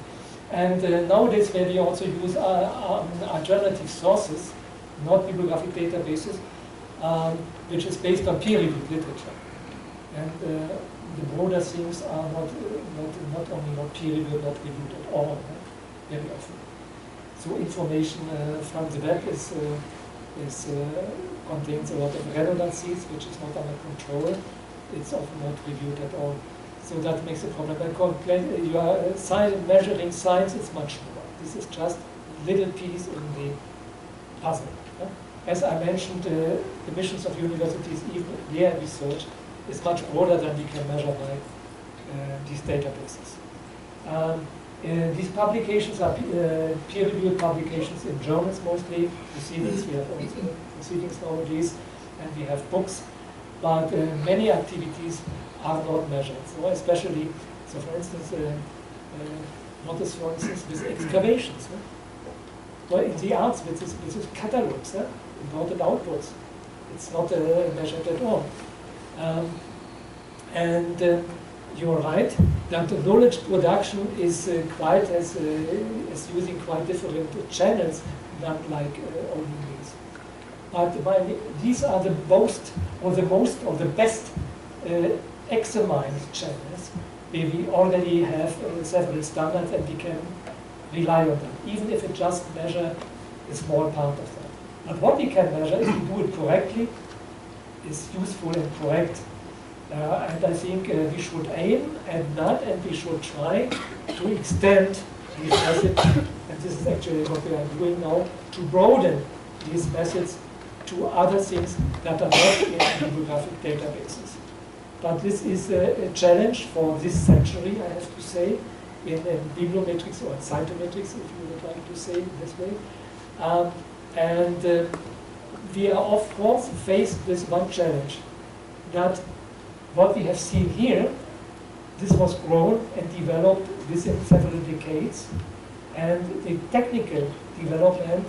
And nowadays, where we also use alternative sources, not bibliographic databases, which is based on peer-reviewed literature. And the broader things are not only not peer-reviewed, not reviewed at all, very often. So information from the web contains a lot of redundancies, which is not under control. It's often not reviewed at all. So that makes a problem. You are measuring science is much more. This is just a little piece in the puzzle. Yeah? As I mentioned, the missions of universities, even their research, is much broader than we can measure by these databases. These publications are peer-reviewed publications in journals mostly. Proceedings, we have also proceedings nowadays, and we have books. But many activities are not measured. So especially, so for instance, notice for instance with excavations. Well, in the arts, with this catalogs, important outputs, it's not measured at all. And you're right that the knowledge production is is using quite different channels than like only these. But these are the most or the best examined channels where we already have several standards and we can rely on them, even if it just measure a small part of that. But what we can measure, if we do it correctly, is useful and correct. And I think we should aim at that, and we should try to extend these methods, and this is actually what we are doing now, to broaden these methods to other things that are not in bibliographic databases. But this is a challenge for this century, I have to say, in bibliometrics or Scientometrics, if you would like to say it this way. We are, of course, faced with one challenge, that what we have seen here, this was grown and developed within several decades, and the technical development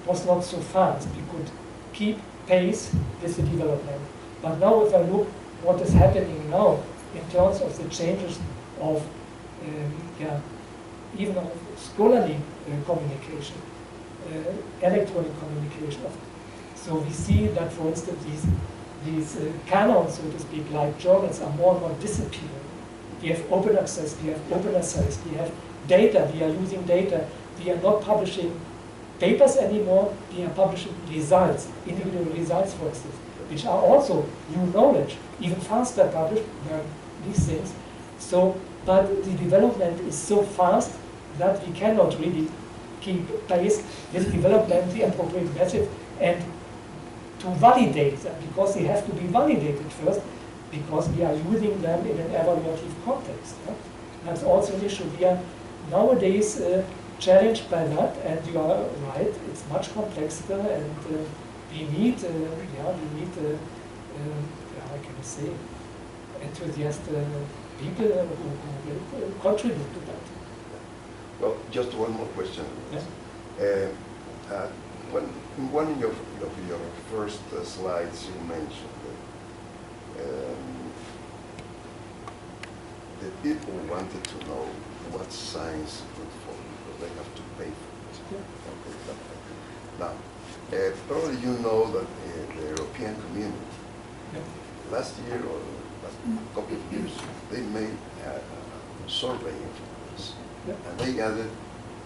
was not so fast. We could keep pace with the development. But now if I look what is happening now in terms of the changes of even of scholarly communication, electronic communication. So we see that, for instance, these canons, so to speak, like journals, are more and more disappearing. We have open access, we have open access, we have data, we are using data. We are not publishing papers anymore, we are publishing results, individual results, for instance, which are also new knowledge, even faster published than these things. So, but the development is so fast that we cannot really keep pace with development, the appropriate method, and to validate them, because they have to be validated first, because we are using them in an evaluative context. Yeah? That's also an issue. We are nowadays challenged by that, and you are right, it's much complexer, and we need, how can I say, enthusiastic people who will contribute to that. Well, just one more question. Yes. In one of your first slides, you mentioned that people wanted to know what science could for, because they have to pay for it. Yeah. Okay. Now, probably you know that the European Community, last year or last couple of years, they made a survey into this, and they added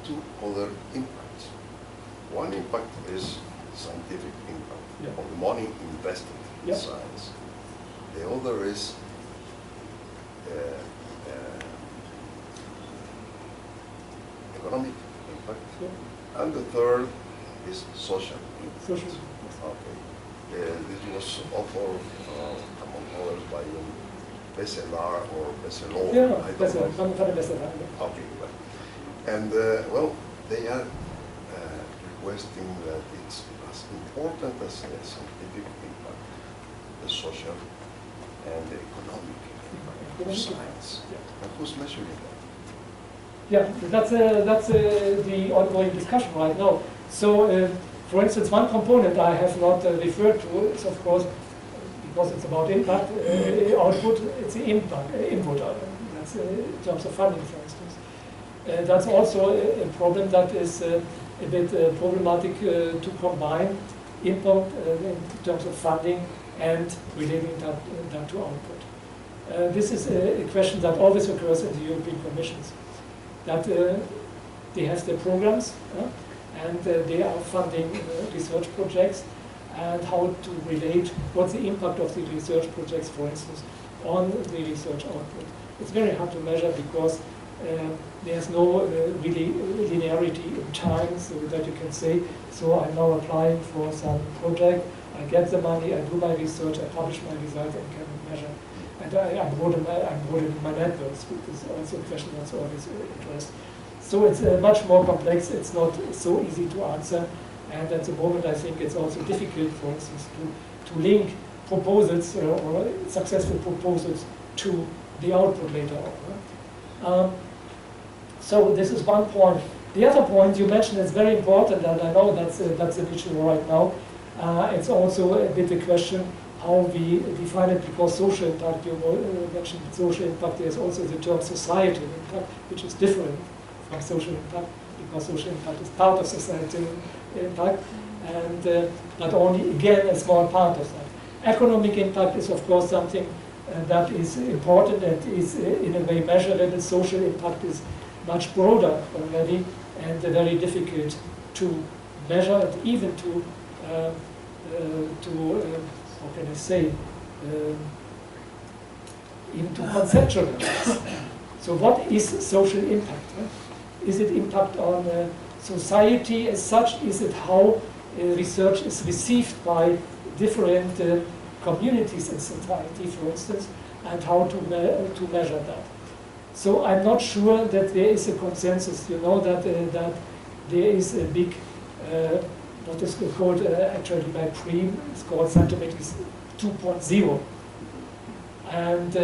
two other impacts. One impact is scientific impact, of the money invested in science. The other is economic impact, and the third is social impact. Okay. This was offered, among others, by BSLR or BSLO. Okay, right. And well, they are requesting that it's as important as the scientific impact, the social and the economic impact of science. And who's measuring that? Yeah, that's the ongoing discussion right now. So, for instance, one component I have not referred to is, of course, because it's about impact, output, it's the impact, input. That's in terms of funding, for instance. That's also a problem that is a bit problematic to combine input in terms of funding and relating that to output. This is a question that always occurs in the European Commissions, that they have their programs and they are funding research projects, and how to relate what's the impact of the research projects, for instance, on the research output. It's very hard to measure because there's no really linearity in time, so that you can say, so I'm now applying for some project, I get the money, I do my research, I publish my results, and can measure. And I'm broadening my networks, which is also a question that's always interest. So it's much more complex, it's not so easy to answer, and at the moment I think it's also difficult, for instance, to link proposals or successful proposals to the output later on. So this is one point. The other point you mentioned is very important, and I know that's an issue right now. It's also a bit a question how we define it, because social impact, you mentioned social impact, there's also the term societal impact, which is different from social impact, because social impact is part of societal impact, and but only, again, a small part of that. Economic impact is, of course, something that is important and is in a way measurable. Social impact is much broader already, and very difficult to measure and even to how can I say, even to conceptualize. So what is social impact? Is it impact on society as such? Is it how research is received by different communities in society, for instance, and how to measure that? So I'm not sure that there is a consensus. You know that that there is a big what is called actually by PREAM, it's called Scientometrics 2.0, and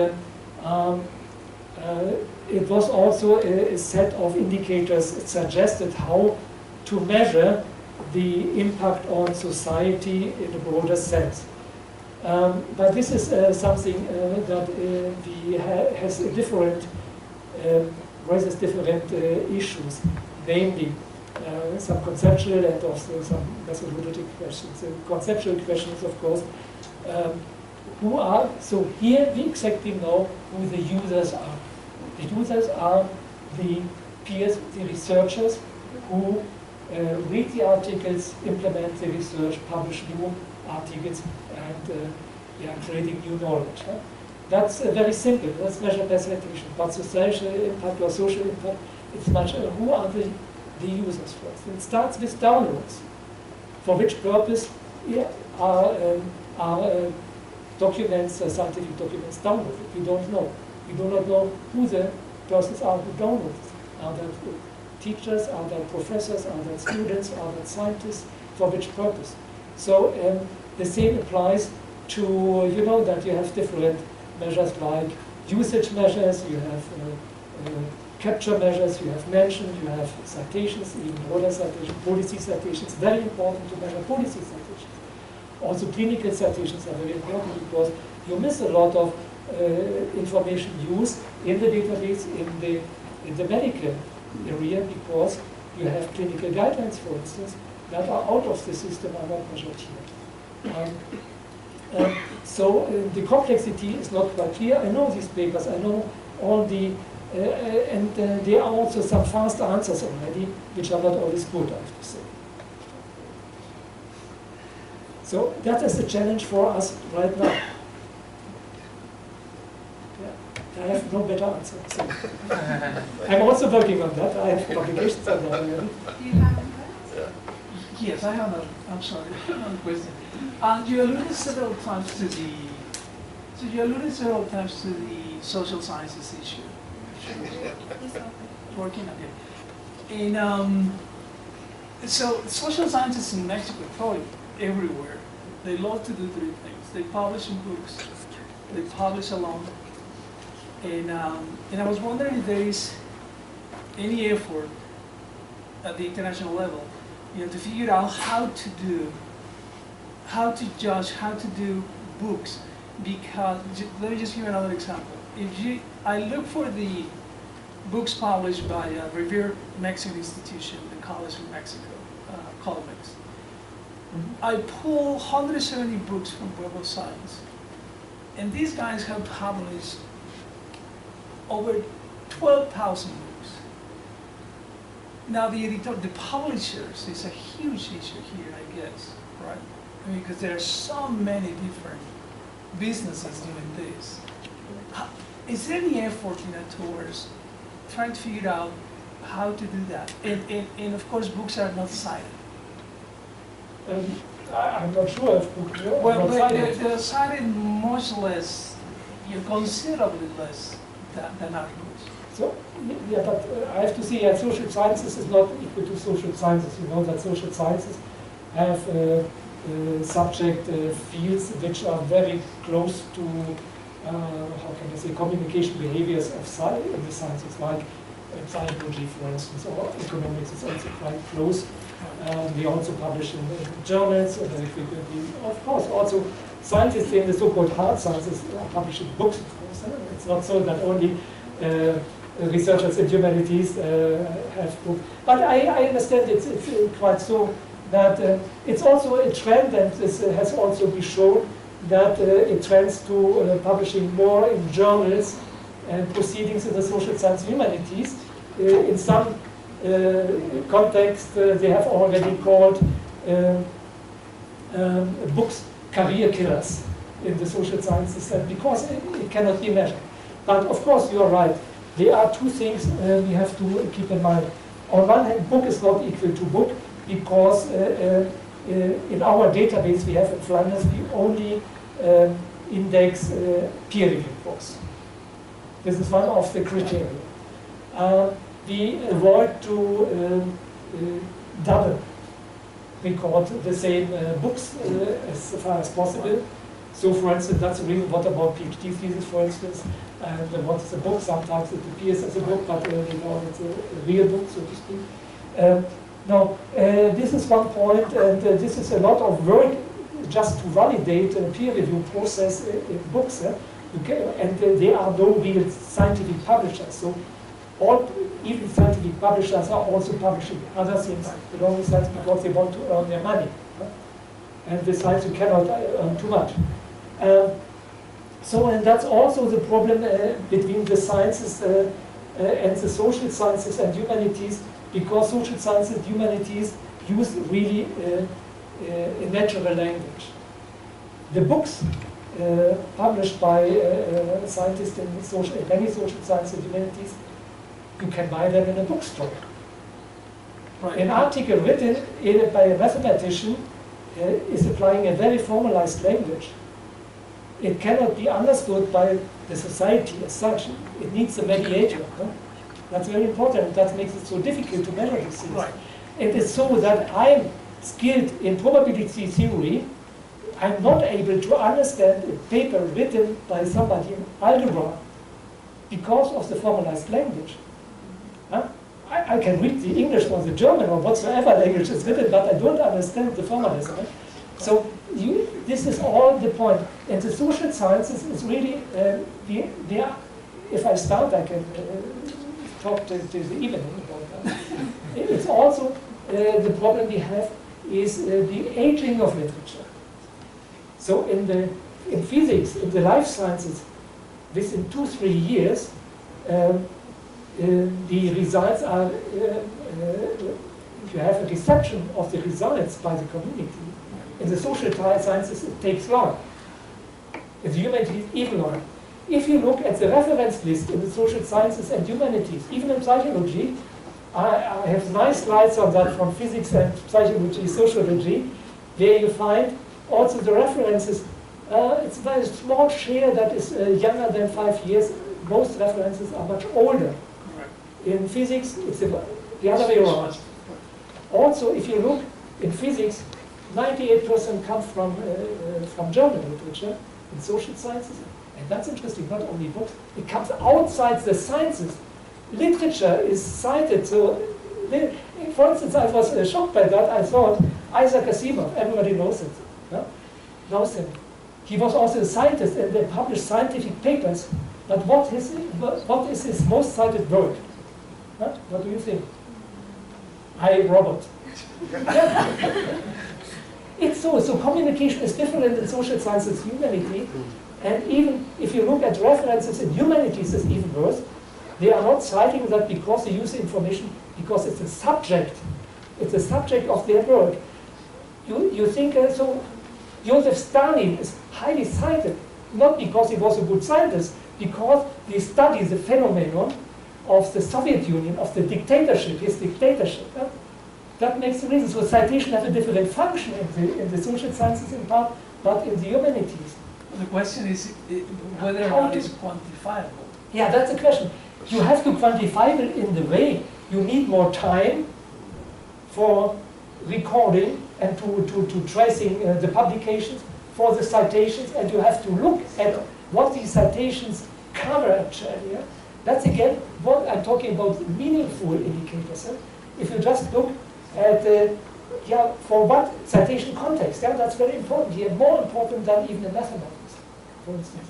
it was also a set of indicators that suggested how to measure the impact on society in a broader sense. But this is something that has a different, raises different issues, namely some conceptual and also some methodological questions. The conceptual questions, of course, who are, so here we exactly know who the users are. The users are the peers, the researchers who read the articles, implement the research, publish new articles, and creating new knowledge. That's very simple. That's measured by citation. But social impact or social impact, it's much, who are the users first? It starts with downloads. For which purpose are documents, scientific documents downloaded? We don't know. We do not know who the persons are who download it. Are that teachers? Are that professors? Are that students? Are that scientists? For which purpose? So the same applies to, you know, that you have different measures like usage measures, you have capture measures, you have mention, you have citations, even order citations, policy citations. Very important to measure policy citations. Also clinical citations are very important because you miss a lot of information used in the database in the medical area because you have clinical guidelines, for instance, that are out of the system, are not measured here. So the complexity is not quite clear. I know these papers, I know all the, and there are also some fast answers already, which are not always good, I have to say. So that is a challenge for us right now. I have no better answer. So I'm also working on that. I have publications on that already. Do you have any questions? Yes, I have a, I'm sorry, one question. You alluded several times to the, social sciences issue. Working on it. And so social scientists in Mexico, probably everywhere, they love to do three things. They publish in books, they publish alone, and I was wondering if there is any effort at the international level, you know, to figure out how to judge, how to do books. Because let me just give you another example. I look for the books published by a revered Mexican institution, the College of Mexico, Colmex. I pull 170 books from Web of Science, and these guys have published over 12,000 books. Now the publishers is a huge issue here, I guess, right? I mean, because there are so many different businesses doing this. Is there any effort, you know, towards trying to figure out how to do that? And of course, books are not cited. I'm not sure if books are Well, not cited. they're cited much less, you know, considerably less than our books. So, yeah, but I have to say that social sciences is not equal to social sciences. You know that social sciences have subject fields which are very close to, how can I say, communication behaviors of in the sciences, like psychology, for instance, or economics is also quite close. We also publish in journals very frequently. Of course, also scientists in the so-called hard sciences are publishing books, of course. It's not so that only researchers in humanities have books. But I understand it's quite so that it's also a trend, and this has also been shown that it trends to publishing more in journals and proceedings in the social science humanities. In some context, they have already called books career killers in the social sciences, because it cannot be measured. But of course, you are right. There are two things we have to keep in mind. On one hand, book is not equal to book, because in our database we have in Flanders, we only index peer-reviewed books. This is one of the criteria. We avoid to double record the same books as far as possible. So, for instance, that's the reason. What about PhD thesis, for instance? And what is a book? Sometimes it appears as a book, but it's a real book, so to speak. Now, this is one point, and this is a lot of work just to validate a peer review process in books. And there are no real scientific publishers. So, even scientific publishers are also publishing other things along with that because they want to earn their money. And besides, you cannot earn too much. And that's also the problem between the sciences and the social sciences and humanities, because social sciences and humanities use really a natural language. The books published by scientists in many social sciences and humanities, you can buy them in a bookstore. Right. An article written by a mathematician is applying a very formalized language. It cannot be understood by the society as such. It needs a mediator. That's very important. That makes it so difficult to measure these things. Right. It is so that I'm skilled in probability theory. I'm not able to understand a paper written by somebody in algebra because of the formalized language. I can read the English or the German or whatsoever language is written, but I don't understand the formalism. So this is all the point. And the social sciences is really, if I start, I can talk to the evening about that. It's also, the problem we have is the aging of literature. So in physics, in the life sciences, within 2-3 years, the results are, if you have a reception of the results by the community. In the social sciences, it takes long. In the humanities, even longer. If you look at the reference list in the social sciences and humanities, even in psychology, I have nice slides on that from physics and psychology, sociology, where you find also the references. It's a very small share that is younger than 5 years. Most references are much older. In physics, it's the other way around. Also, if you look in physics, 98% come from German literature in social sciences. And that's interesting, not only books. It comes outside the sciences. Literature is cited. So, for instance, I was shocked by that. I thought Isaac Asimov, everybody knows it. No? Knows him. He was also a scientist and they published scientific papers. But what is his most cited work? Huh? What do you think? I, Robot. It's so communication is different in social sciences, humanity, and even if you look at references in humanities, it's even worse. They are not citing that because they use the information, because it's a subject. It's a subject of their work. You think so? Joseph Stalin is highly cited, not because he was a good scientist, because they study the phenomenon of the Soviet Union, of the dictatorship, his dictatorship. That makes the reason. So citation has a different function in the social sciences in part, but in the humanities. The question is whether or not it's quantifiable. Yeah, that's the question. You have to quantify it in the way you need more time for recording and to tracing the publications, for the citations, and you have to look at what these citations cover actually. Yeah? That's again what I'm talking about, meaningful indicators. If you just look at for what citation context, that's very important here, more important than even the mathematics, for instance.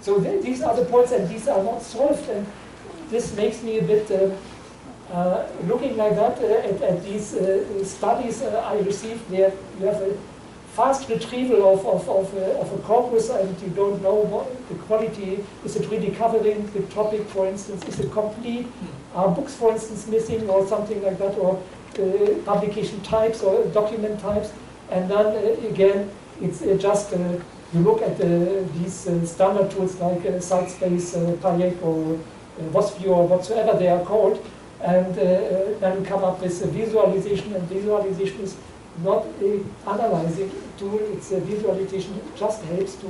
So these are the points, and these are not solved, and this makes me a bit looking like that at these studies I received, where you have a fast retrieval of a corpus, and you don't know what the quality, is it really covering the topic, for instance, is it complete? are books, for instance, missing or something like that, or publication types or document types. And then again, it's just you look at these standard tools like SiteSpace, Payek, or WOSView, or whatsoever they are called, and then you come up with a visualization, and visualization is not a analyzing tool, it's a visualization, it just helps to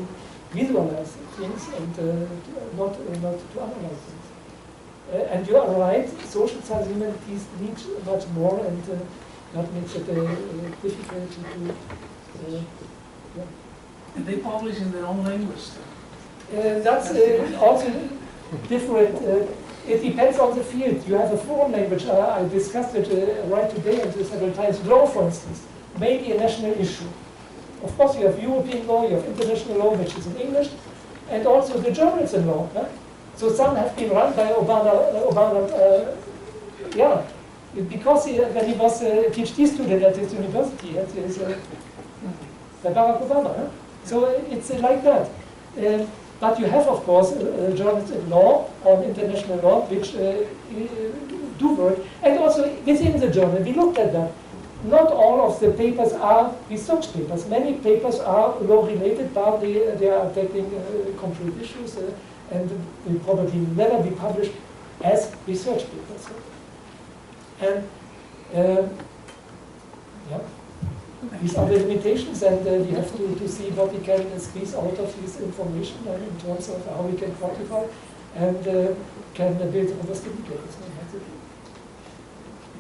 visualize things and not to analyze things. And you are right, social science humanities need much more, and that makes it difficult to yeah. And they publish in their own language. That's also different. It depends on the field. You have a foreign language. I discussed it right today and several times. Law, for instance, may be a national issue. Of course, you have European law, you have international law, which is in English, and also the journals in law. Huh? So some have been run by Obama, yeah, because when he was a PhD student at his university, by Barack Obama. Huh? So it's like that. But you have, of course, journals in law, on international law, which do work. And also within the journal, we looked at that. Not all of the papers are research papers. Many papers are law-related, but they are tackling concrete issues and will probably never be published as research papers. And yeah. These are the limitations, and we have to see what we can squeeze out of this information in terms of how we can quantify and can build robust indicators.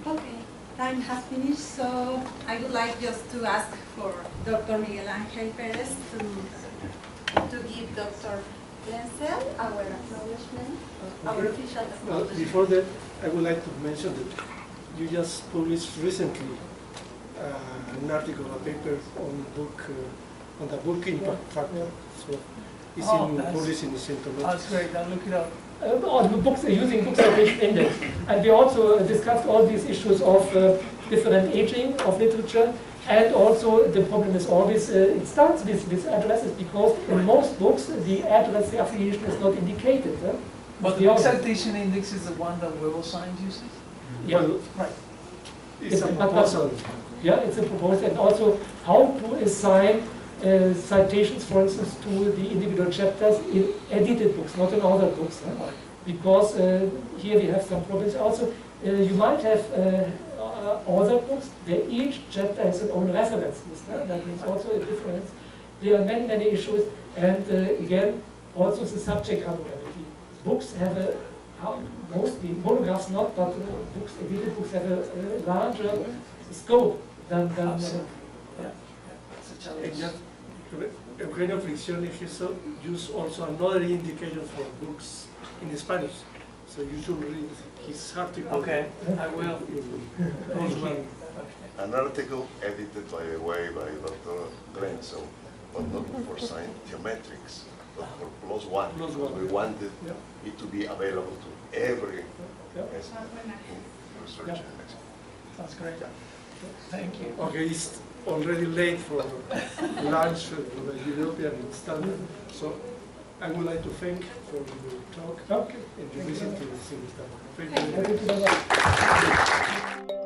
Okay, time has finished, so I would like just to ask for Dr. Miguel Ángel Pérez to give Dr. Glänzel our acknowledgement, our official acknowledgement. Before that, I would like to mention that you just published recently an article, a paper on the book impact factor. So it's published in the Scientometrics. That's great. I'll look it up. On books, using books citation index, and we also discussed all these issues of different aging of literature, and also the problem is always it starts with addresses, because in most books the address, the affiliation is not indicated. But the book citation index is the one that Web of Science uses? Yeah, Well, right. It's a proposal. Yeah, it's a proposal, and also how to assign citations, for instance, to the individual chapters in edited books, not in other books, because here we have some problems. Also, you might have other books where each chapter has its own reference list. That means also a difference. There are many, many issues, and again, also the subject granularity. Books have mostly monographs not, but books, edited books have a larger scope than Yeah. It's a challenge. Eugenio Friccione used also another indicator for books in Spanish. So you should read his article. Okay, I will. An article edited, by the way, by Dr. Glänzel, but not for Scientometrics, but for +1. Because we wanted it to be available to every researcher. That's great. Thank you. Okay, it's already late for lunch for the European standard. So I would like to thank for your talk and your visit to the Cinvestav. Thank you. Thank you very much.